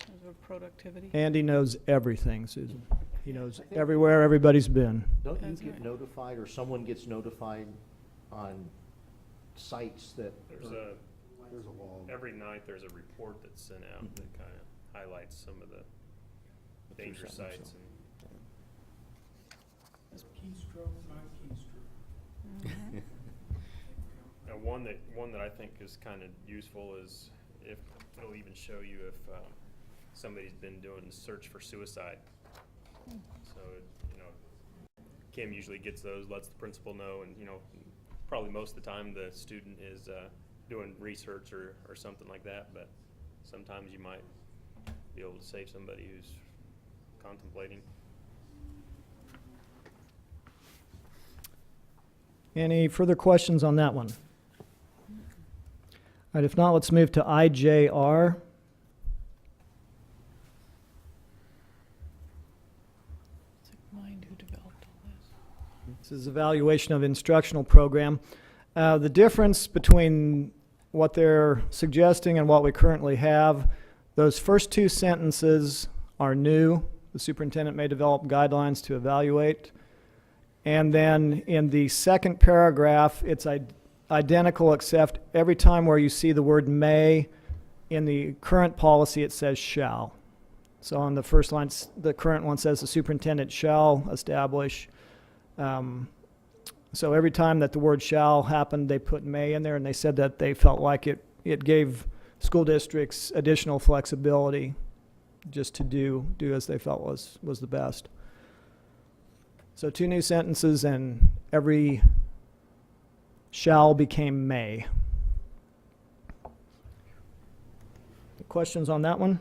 As of productivity? Andy knows everything, Susan. He knows everywhere everybody's been. Don't you That's get right. notified, or someone gets notified on sites that? There's There's a log. every night there's a report that's sent out that kind of highlights some of the danger something, sites so. Keystroke, not keystroke. Mhm. and one that I think is kind of useful is if it'll even show you if somebody's been doing search for suicide. So Kim usually gets those, lets the principal know, and probably most of the time the student is doing research or something like that, but sometimes you might be able to save somebody who's contemplating. Any further questions on that one? All right, if not, let's move to IJR. It's like mind who developed all this. This is evaluation of instructional program. The difference between what they're suggesting and what we currently have, those first two sentences are new. The superintendent may develop guidelines to evaluate. And then in the second paragraph, it's identical, except every time where you see the word may, in the current policy, it says shall. So on the first line, the current one says the superintendent shall establish. So every time that the word shall happened, they put may in there, and they said that they felt like it gave school districts additional flexibility just to do as they felt was the best. So two new sentences, and every shall became may. Questions on that one?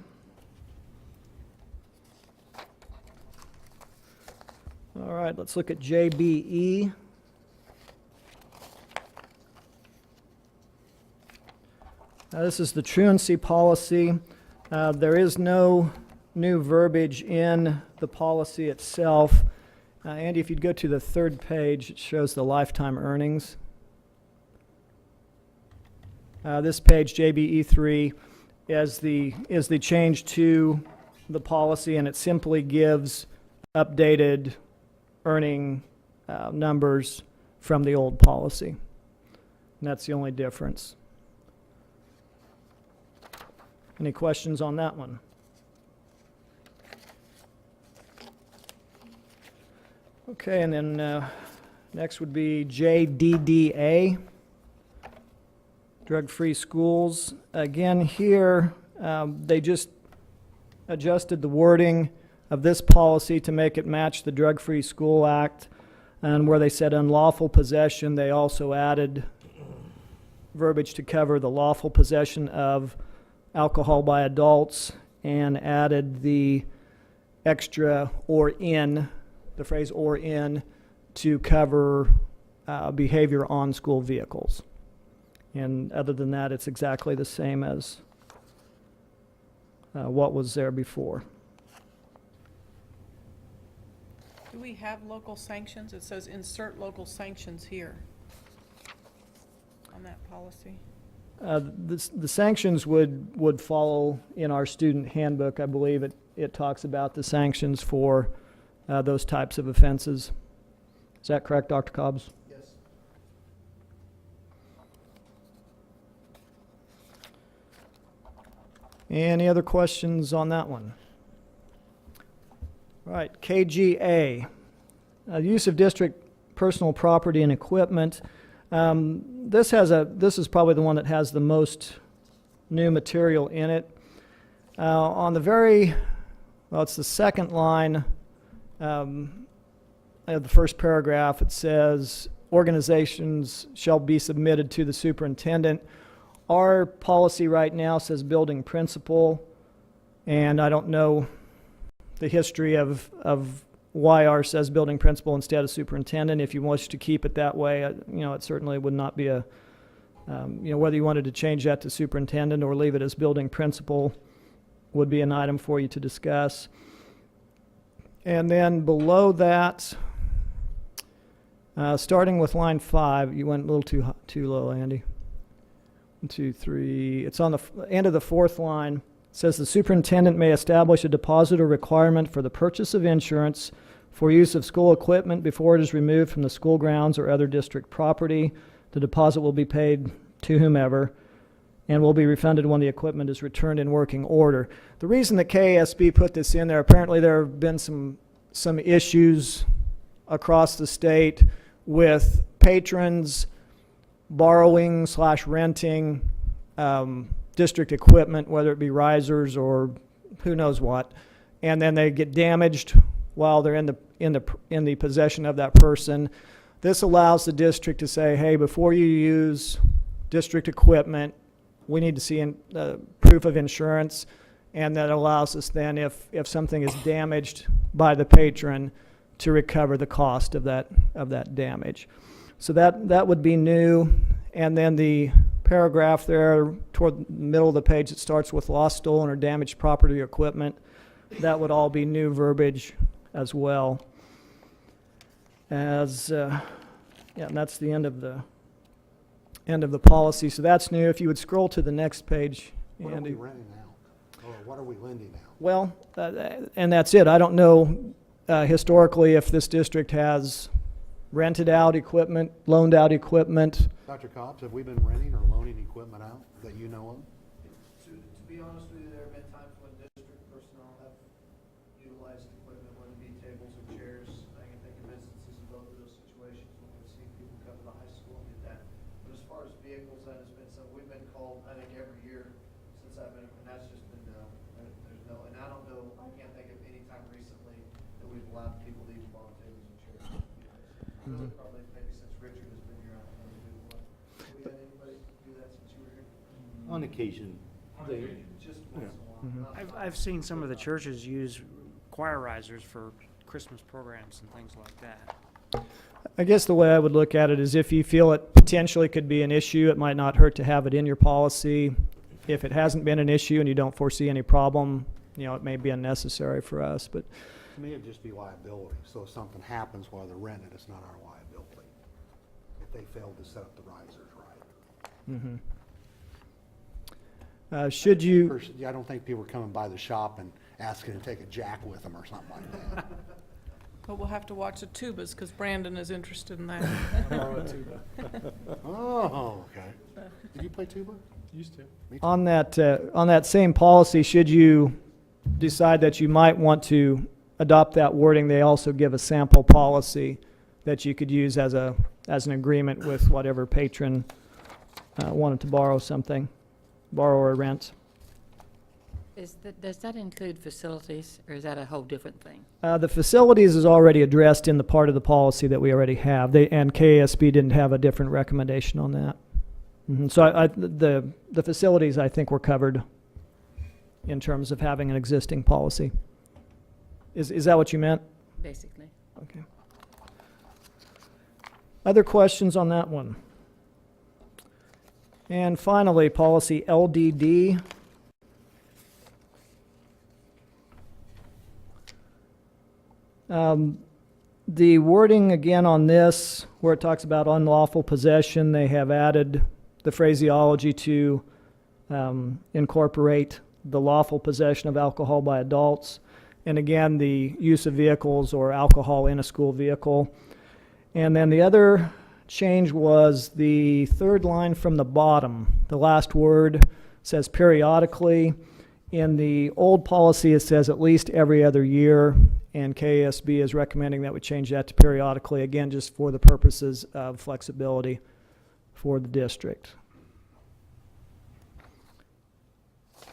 All right, let's look at JBE. This is the truancy policy. There is no new verbiage in the policy itself. Andy, if you'd go to the third page, it shows the lifetime earnings. This page, JBE3, is the change to the policy, and it simply gives updated earning numbers from the old policy. And that's the only difference. Any questions on that one? Okay, and then next would be JDDA, drug-free schools. Again, here, they just adjusted the wording of this policy to make it match the Drug-Free School Act. And where they said unlawful possession, they also added verbiage to cover the lawful possession of alcohol by adults, and added the extra or in, the phrase or in, to cover behavior on school vehicles. And other than that, it's exactly the same as what was there before. Do we have local sanctions? It says insert local sanctions here on that policy. The sanctions would follow in our student handbook. I believe it talks about the sanctions for those types of offenses. Is that correct, Dr. Cobbs? Yes. Any other questions on that one? All right, KGA, use of district personal property and equipment. This is probably the one that has the most new material in it. On the it's the second line of the first paragraph. It says organizations shall be submitted to the superintendent. Our policy right now says building principal, and I don't know the history of why ours says building principal instead of superintendent. If you wish to keep it that way, it certainly would not be a, whether you wanted to change that to superintendent or leave it as building principal would be an item for you to discuss. And then below that, starting with line 5, you went a little too low, Andy. 1, 2, 3. It's on the end of the fourth line. It says the superintendent may establish a deposit or requirement for the purchase of insurance for use of school equipment before it is removed from the school grounds or other district property. The deposit will be paid to whomever and will be refunded when the equipment is returned in working order. The reason that KASB put this in there, apparently there have been some issues across the state with patrons borrowing / renting district equipment, whether it be risers or who knows what, and then they get damaged while they're in the possession of that person. This allows the district to say, hey, before you use district equipment, we need to see proof of insurance, and that allows us then, if something is damaged by the patron, to recover the cost of that damage. So that would be new. And then the paragraph there toward the middle of the page, it starts with lost, stolen, or damaged property or equipment. That would all be new verbiage as well. And that's the end of the policy. So that's new. If you would scroll to the next page, What Andy. are we renting out? Or what are we lending out? Well, and that's it. I don't know historically if this district has rented out equipment, loaned out equipment. Dr. Cobbs, have we been renting or loaning equipment out that you know of? To be honest with you, there have been times when district personnel have utilized equipment, whether it be tables or chairs. I can think of instances in both of those situations when we've seen people come to the high school and get that. But as far as vehicles, that has been something we've been called, I think, every year since I've been, and that's just been no. There's no, and I don't know, I can't think of any time recently that we've allowed people to even borrow tables and chairs. Really, probably maybe since Richard has been here, I don't know if we've what. Have we had anybody do that since you were here? On occasion, Just once in a while. not- I've seen some of the churches use choir risers for Christmas programs and things like that. I guess the way I would look at it is if you feel it potentially could be an issue, it might not hurt to have it in your policy. if it hasn't been an issue and you don't foresee any problem, you know, it may be unnecessary for us, but, To me, it'd just be liability, so if something happens while they're renting, it's not our liability. If they failed to set up the risers right. should you, Yeah, I don't think people are coming by the shop and asking to take a jack with them or something like that. But we'll have to watch the tubas, because Brandon is interested in that. Oh, okay. Did you play tuba? Used to. on that same policy, should you decide that you might want to adopt that wording, they also give a sample policy that you could use as an agreement with whatever patron wanted to borrow something, borrow or rent. Does that include facilities, or is that a whole different thing? The facilities is already addressed in the part of the policy that we already have. And KASB didn't have a different recommendation on that. So the facilities, I think, were covered in terms of having an existing policy. Is that what you meant? Basically. Okay. Other questions on that one? And finally, policy LDD. The wording again on this, where it talks about unlawful possession, they have added the phraseology to incorporate the lawful possession of alcohol by adults. And again, the use of vehicles or alcohol in a school vehicle. And then the other change was the third line from the bottom. The last word says periodically. In the old policy, it says at least every other year, and KASB is recommending that we change that to periodically, again, just for the purposes of flexibility for the district.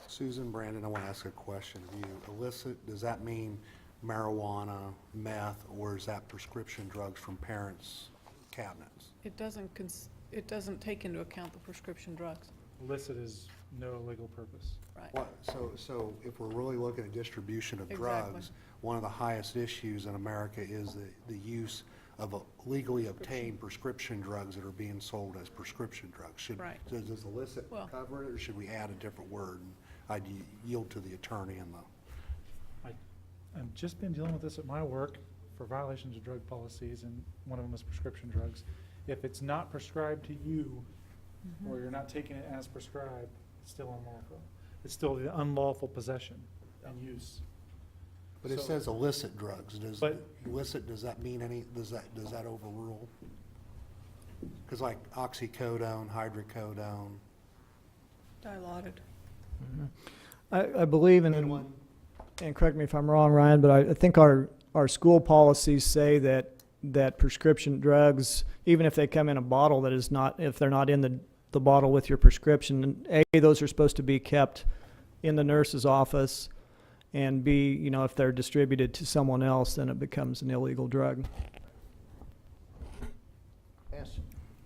Susan, Brandon, I want to ask a question of you. Illicit, does that mean marijuana, meth, or is that prescription drugs from parents' cabinets? It doesn't take into account the prescription drugs. Illicit is no legal purpose. Right. What, so if we're really looking at distribution of Exactly. drugs, one of the highest issues in America is the use of legally obtained prescription drugs that are being sold as prescription drugs. Right. Does illicit Well- cover it, or should we add a different word? And I'd yield to the attorney and the, I've just been dealing with this at my work for violations of drug policies, and one of them is prescription drugs. If it's not prescribed to you, or you're not taking it as prescribed, it's still unlawful. It's still the unlawful possession and use. but it So- says illicit drugs. Does But- illicit, does that mean does that overrule? Because like oxycodone, hydrocodone. Dilaudid. I believe Good in, one. and correct me if I'm wrong, Ryan, but I think our school policies say that prescription drugs, even if they come in a bottle that is not, if they're not in the bottle with your prescription, A, those are supposed to be kept in the nurse's office, and B, you know, if they're distributed to someone else, then it becomes an illegal drug. Ask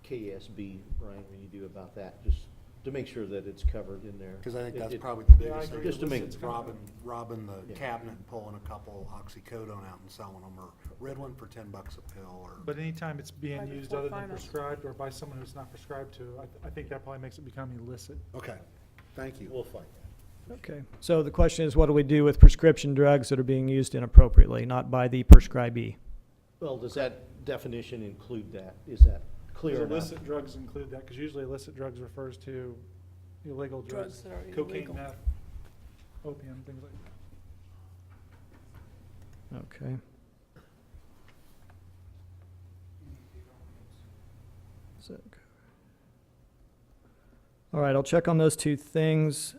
KSB, Brian, when you do about that, just to make sure that it's covered in there. Because I think that's It- probably the I biggest thing. agree. Just to make- It's robbing the Yeah. cabinet and pulling a couple oxycodone out and selling them, or Ritalin for $10 a pill, or. But anytime it's being Private used for other than finance. prescribed or by someone who's not prescribed to, I think that probably makes it become illicit. Okay, thank you. We'll find that. Okay, so the question is, what do we do with prescription drugs that are being used inappropriately, not by the prescribee? Well, does that definition include that? Is that clear Does enough? illicit drugs include that? Because usually illicit drugs refers to illegal Drugs drugs, that are cocaine, illegal. meth, opium, things like that. Okay. So- All right, I'll check on those two things.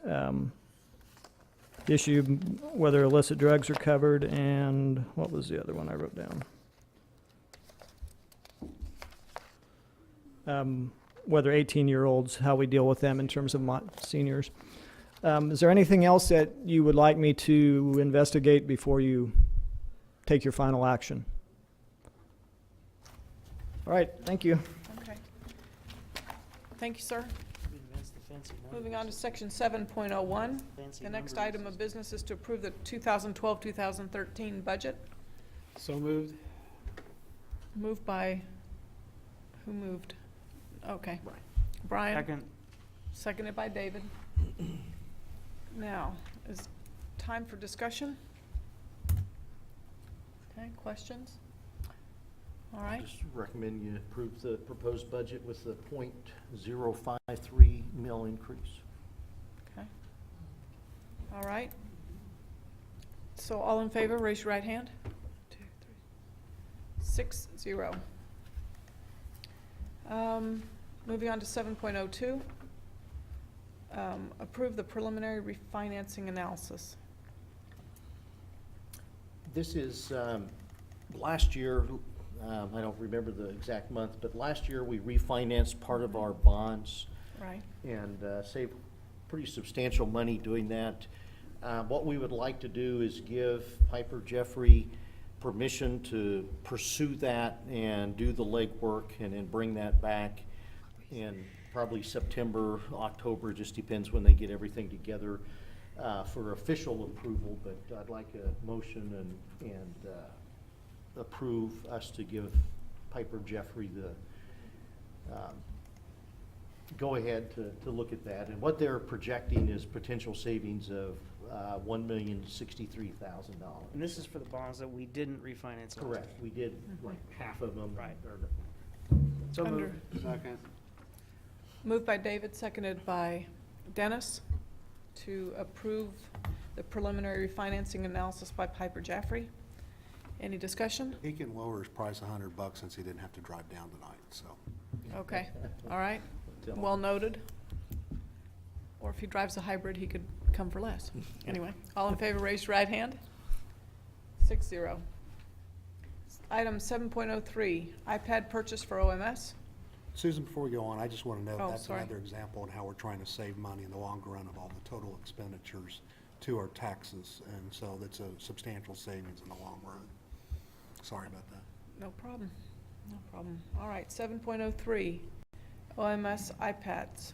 Issue whether illicit drugs are covered, and what was the other one I wrote down? Whether 18-year-olds, how we deal with them in terms of seniors. Is there anything else that you would like me to investigate before you take your final action? All right, thank you. Okay. Thank you, sir. Moving on to section 7.01. The next item of business is to approve the 2012-2013 budget. So moved. Moved by, who moved? Okay. Brian, Second. seconded by David. Now, is time for discussion? Okay, questions? All right, Just recommend you approve the proposed budget with the .053 mil increase. okay. All right. So all in favor, raise your right hand. 2, 3, 6-0. Moving on to 7.02. Approve the preliminary refinancing analysis. This is, last year, I don't remember the exact month, but last year we refinanced part of our bonds Right. and saved pretty substantial money doing that. What we would like to do is give Piper Jeffrey permission to pursue that and do the legwork and then bring that back in probably September, October, just depends when they get everything together for official approval. But I'd like a motion and approve us to give Piper Jeffrey the go ahead to look at that. And what they're projecting is potential savings of $1,063,000. And this is for the bonds that we didn't refinance. last Correct. time. We did like half of them. Right. or- So Under- moved. Second. Moved by David, seconded by Dennis, to approve the preliminary refinancing analysis by Piper Jaffray. Any discussion? He can lower his price $100 since he didn't have to drive down tonight, so. Okay, all right, Tell him. well noted. Or if he drives a hybrid, he could come for less. Anyway, all in favor, raise your right hand. 6-0. Item 7.03, iPad purchase for OMS. Susan, before we go on, I just want to note Oh, that's sorry. another example of how we're trying to save money in the long run of all the total expenditures to our taxes. And so that's a substantial savings in the long run. Sorry about that. No problem, no problem. All right, 7.03, OMS iPads.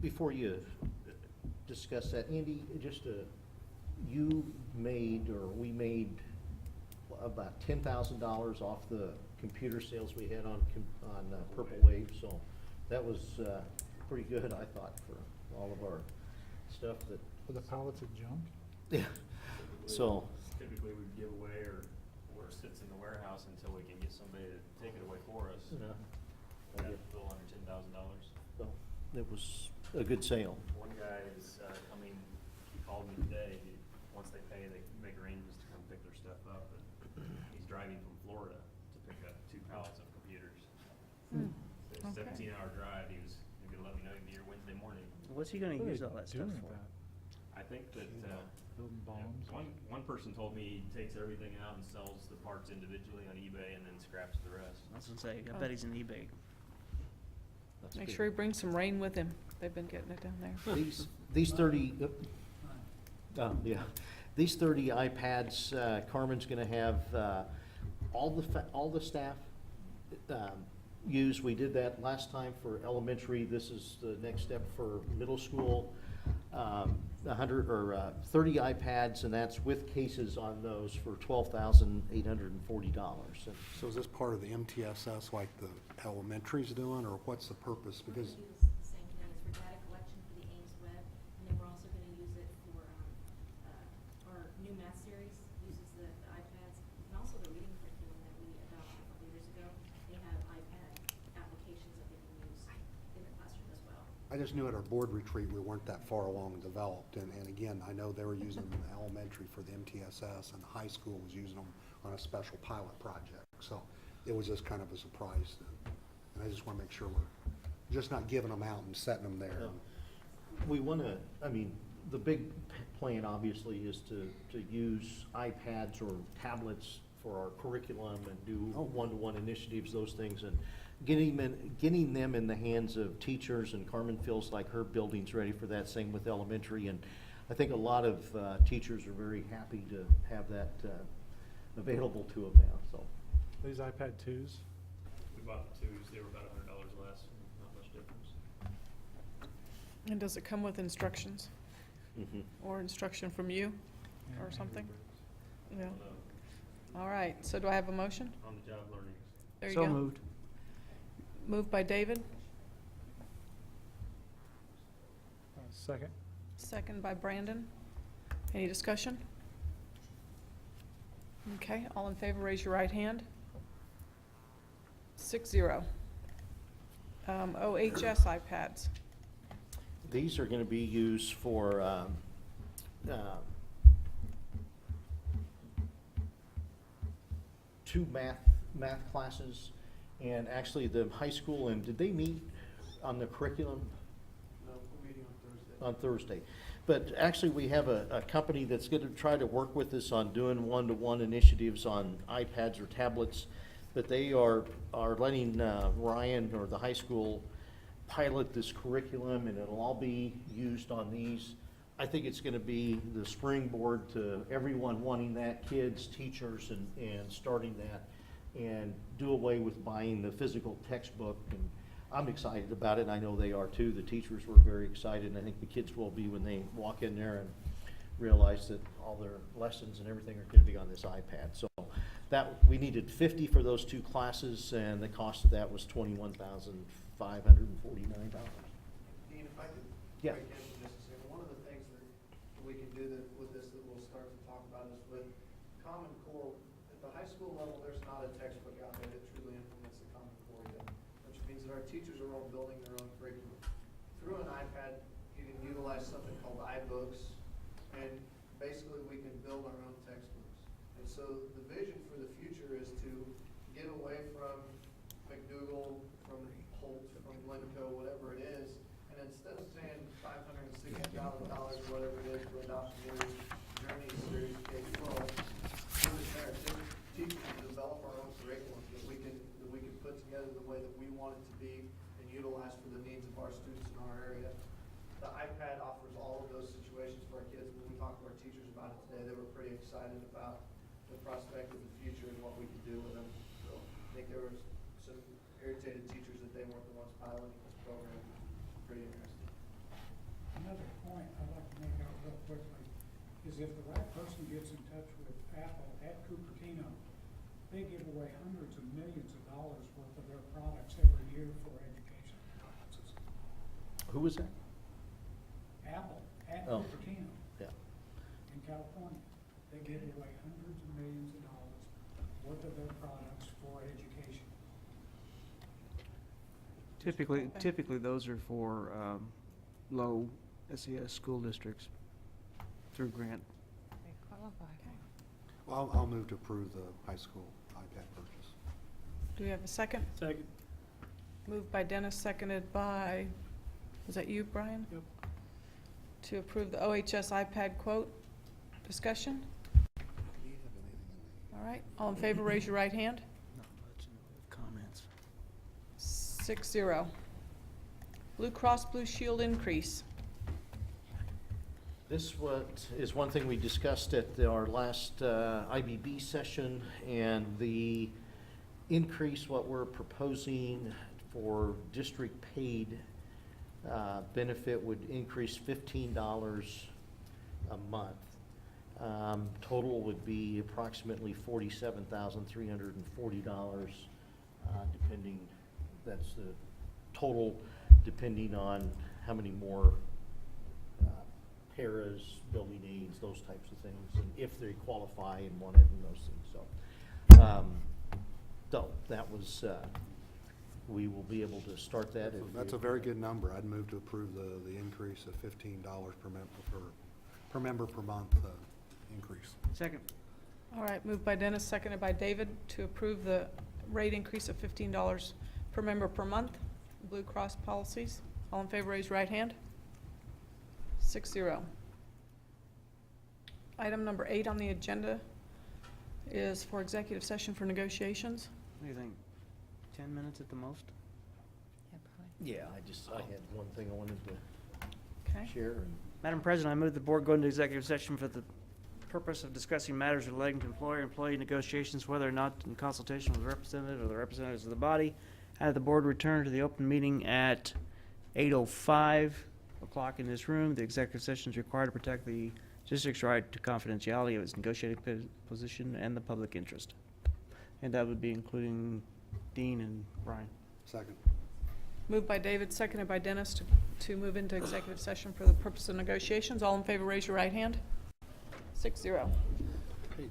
Before you discuss that, Andy, you made, or we made about $10,000 off the computer sales we had on Purple Wave, so that was pretty good, I thought, for all of our stuff that, For the pallets of junk? yeah, so, Typically, we give away or sits in the warehouse until we can get somebody to take it away for us. you know, Got a little under $10,000. so it was a good sale. One guy is coming, he called me today, once they pay, they make arrangements to come pick their stuff up, but he's driving from Florida to pick up 2 pallets of computers. Hmm, So okay. 17-hour drive, he was gonna let me know he'd be here Wednesday morning. What's he gonna What are use they all that stuff doing for? with that? I think that, Building bombs? one person told me he takes everything out and sells the parts individually on eBay and then scraps the rest. I was gonna say, I Oh. bet he's an eBay. That's Make good. sure he brings some rain with him. They've been getting it down there. These 30, yeah, these 30 iPads, Carmen's gonna have, all the staff, use. We did that last time for elementary. This is the next step for middle school. 30 iPads, and that's with cases on those for $12,840. And So is this part of the MTSS like the elementary's doing, or what's the purpose? We're Because gonna use the same thing, it's for data collection for the Ames Web, and then we're also gonna use it for, our new math series uses the iPads, and also the reading curriculum that we adopted a couple years ago, they have iPad applications that they can use in the classroom as well. I just knew at our board retreat, we weren't that far along developed. And again, I know they were using them in the elementary for the MTSS, and the high school was using them on a special pilot project. So it was just kind of a surprise. And I just want to make sure we're just not giving them out and setting them there. No. We want to, I mean, the big plan obviously is to use iPads or tablets for our curriculum and do one-to-one initiatives, those things, and getting them in the hands of teachers. And Carmen feels like her building's ready for that, same with elementary. And I think a lot of teachers are very happy to have that available to them now, so. These iPad 2s? We bought the 2s, they were about $100 less, not much difference. And does it come with instructions Mhm. or instruction from you Yeah. or something? Yeah. No, All right, so do I have a motion? on-the-job learning. There you So go. moved. Moved by David. Second. Second by Brandon. Any discussion? Okay, all in favor, raise your right hand. 6-0. OHS iPads. These are going to be used for two math classes, and actually the high school, and did they meet on the curriculum? No, we're meeting on Thursday. On Thursday. But actually, we have a company that's going to try to work with us on doing one-to-one initiatives on iPads or tablets. But they are letting Ryan or the high school pilot this curriculum, and it'll all be used on these. I think it's going to be the springboard to everyone wanting that, kids, teachers, and starting that, and do away with buying the physical textbook. And I'm excited about it, and I know they are too. The teachers were very excited, and I think the kids will be when they walk in there and realize that all their lessons and everything are going to be on this iPad. So that, we needed 50 for those two classes, and the cost of that was $21,549. Dean, if I could Yeah. break in for just a second, one of the things that we can do that with this that we'll start to talk about is with Common Core. At the high school level, there's not a textbook out there that truly implements the Common Core yet, which means that our teachers are all building their own curriculum. Through an iPad, you can utilize something called iBooks, and basically we can build our own textbooks. And so the vision for the future is to get away from McDougall, from Holt, from Glencoe, whatever it is, and instead of saying $560,000, whatever it is, to adopt a new Journey Series K-12, put it there, teachers can develop our own curriculum that we can put together the way that we want it to be and utilize for the needs of our students in our area. The iPad offers all of those situations for our kids. When we talked to our teachers about it today, they were pretty excited about the prospect of the future and what we could do with them. So I think there were some irritated teachers that they weren't the ones piloting this program. Pretty interesting. Another point I'd like to make out real quickly is if the right person gets in touch with Apple at Cupertino, they give away hundreds of millions of dollars worth of their products every year for education purposes. Who was that? Apple at Oh. Cupertino Yeah. in California, they give away hundreds of millions of dollars worth of their products for education. Typically those are for low SES school districts through grant. They qualify. Well, I'll move to approve the high school iPad purchase. Do we have a second? Second. Moved by Dennis, seconded by, was that you, Brian? Yep. To approve the OHS iPad quote. Discussion? All right, all in favor, raise your right hand. Comments. 6-0. Blue Cross Blue Shield increase. This is one thing we discussed at our last IBB session, and the increase, what we're proposing for district paid benefit would increase $15 a month. Total would be approximately $47,340, depending, that's the total, depending on how many more paras, building aids, those types of things, and if they qualify and want it and those things. So that was, we will be able to start that. That's a very good number. I'd move to approve the increase of $15 per member per month increase. Second. All right, moved by Dennis, seconded by David to approve the rate increase of $15 per member per month, Blue Cross policies. All in favor, raise your right hand. 6-0. Item number 8 on the agenda is for executive session for negotiations. What do you think? 10 minutes at the most? Yeah, probably. Yeah, I had one thing I wanted to Okay. share, and Madam President, I move the board go into executive session for the purpose of discussing matters relating to employer-employee negotiations, whether or not in consultation with the representative or the representatives of the body. Have the board return to the open meeting at 8:05 o'clock in this room. The executive session is required to protect the district's right to confidentiality of its negotiating position and the public interest. And that would be including Dean and Brian. Second. Moved by David, seconded by Dennis to move into executive session for the purpose of negotiations. All in favor, raise your right hand. 6-0.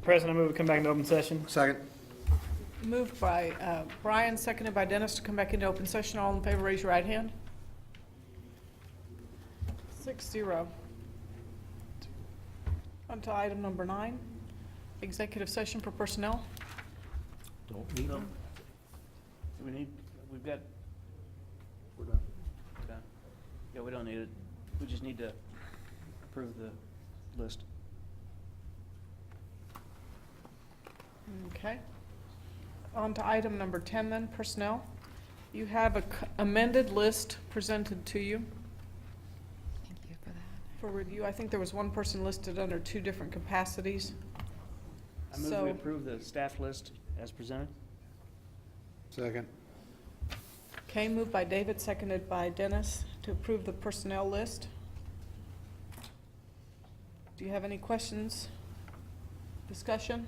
President, I move we come back into open session. Second. Moved by Brian, seconded by Dennis to come back into open session. All in favor, raise your right hand. 6-0. On to item number 9, executive session for personnel. Don't need them. We've got, We're done. done. Yeah, we don't need it. We just need to approve the list. Okay. On to item number 10 then, personnel. You have a amended list presented to you Thank you for that. for review. I think there was one person listed under 2 different capacities. I move So- we approve the staff list as presented. Second. Okay, moved by David, seconded by Dennis to approve the personnel list. Do you have any questions? Discussion?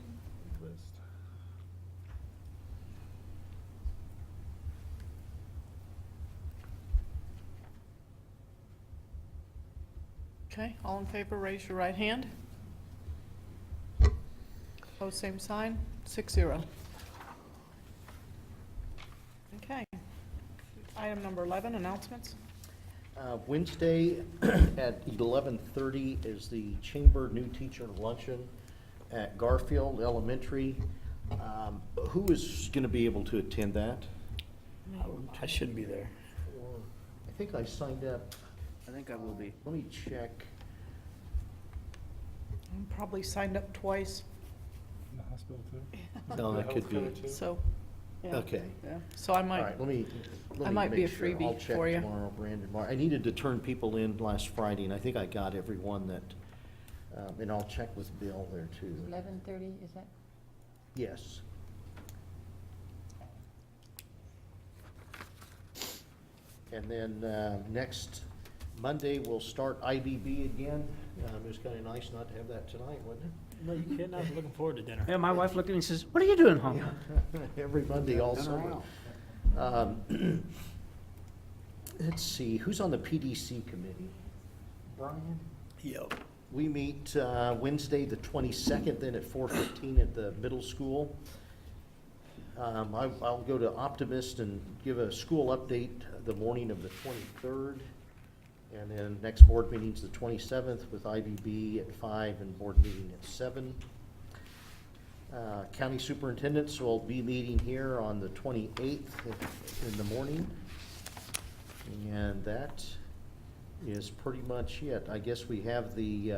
Okay, all in favor, raise your right hand. Opposed, same sign. 6-0. Okay. Item number 11, announcements. Wednesday at 11:30 is the Chamber New Teacher Luncheon at Garfield Elementary. Who is going to be able to attend that? I should be there. I think I signed up. I think I will be. Let me check. I'm probably signed up twice, In the hospital too. No, that could be. so, yeah. Okay. Yeah, so I All might, right, let me I might be make a sure. freebie I'll check for you. tomorrow, Brandon. I needed to turn people in last Friday, and I think I got everyone that, and I'll check with Bill there too. 11:30, is that? Yes. And then next Monday, we'll start IBB again. It was kind of nice not to have that tonight, wasn't it? No, you kidding? I was looking forward to dinner. Yeah, my wife looked at me and says, "What are you doing home?" Every Monday all Dinner summer. out. Let's see, who's on the PDC committee? Brian? Yep. We meet Wednesday, the 22nd, then at 4:15 at the middle school. I'll go to Optimist and give a school update the morning of the 23rd. And then next board meeting's the 27th with IBB at 5 and board meeting at 7. County superintendents will be meeting here on the 28th in the morning. And that is pretty much it. I guess we have the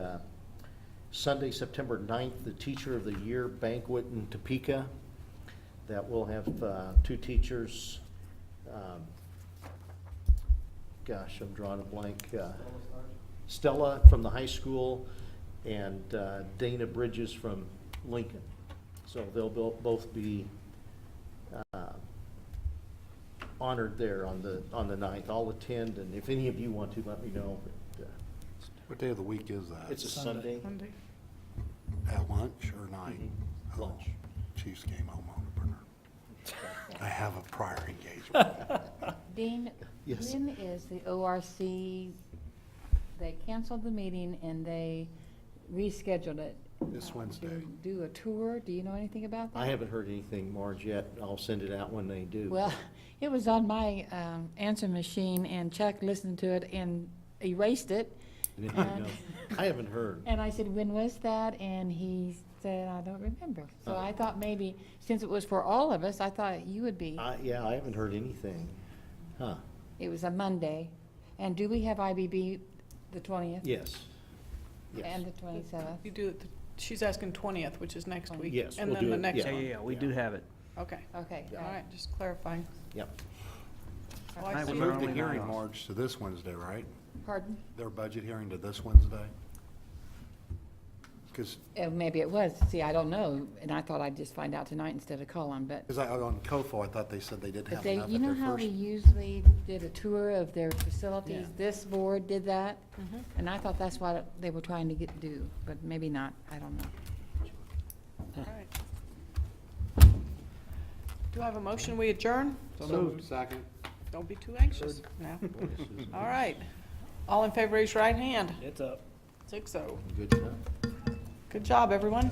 Sunday, September 9th, the Teacher of the Year banquet in Topeka. That will have 2 teachers. Gosh, I'm drawing a blank. Stella from the high school and Dana Bridges from Lincoln. So they'll both be honored there on the 9th. I'll attend, and if any of you want to, let me know. But, What day of the week is that? it's a Sunday. Monday. At lunch or night? Mhm. Oh, Lunch. Chiefs game, home opener. I have a prior engagement. Dean, Yes. when is the ORC, they canceled the meeting and they rescheduled it? This to Wednesday. Do a tour? Do you know anything about that? I haven't heard anything, Marge, yet. I'll send it out when they do. Well, it was on my answer machine and Chuck listened to it and erased it. No, I haven't heard. And I said, when was that? And he said, I don't remember. So I thought maybe, since it was for all of us, I thought you would be. Yeah, I haven't heard anything. Huh, It was a Monday. And do we have IBB the 20th? yes. Yes. And the 27th? You do it, she's asking 20th, which is next week. Yes, And we'll then do the it, next yeah. one. Yeah, we do have it. Okay, Okay. all right, just clarifying. Yep. Well, I Hi, see we're Move normally the hearing, not. Marge, to this Wednesday, right? Pardon? Their budget hearing to this Wednesday? Because Maybe it was. See, I don't know. And I thought I'd just find out tonight instead of call them, but. on COFO, I thought they said they didn't But have they, enough you at know their how we first. usually did a tour of their facilities? Yeah. This board did that? Mhm. And I thought that's what they were trying to do, but maybe not. I don't know. All right. Do I have a motion, we adjourn? So moved. Second. Don't be too anxious now. All right. All in favor, raise your right hand. It's up. 6-0. Good stuff. Good job, everyone.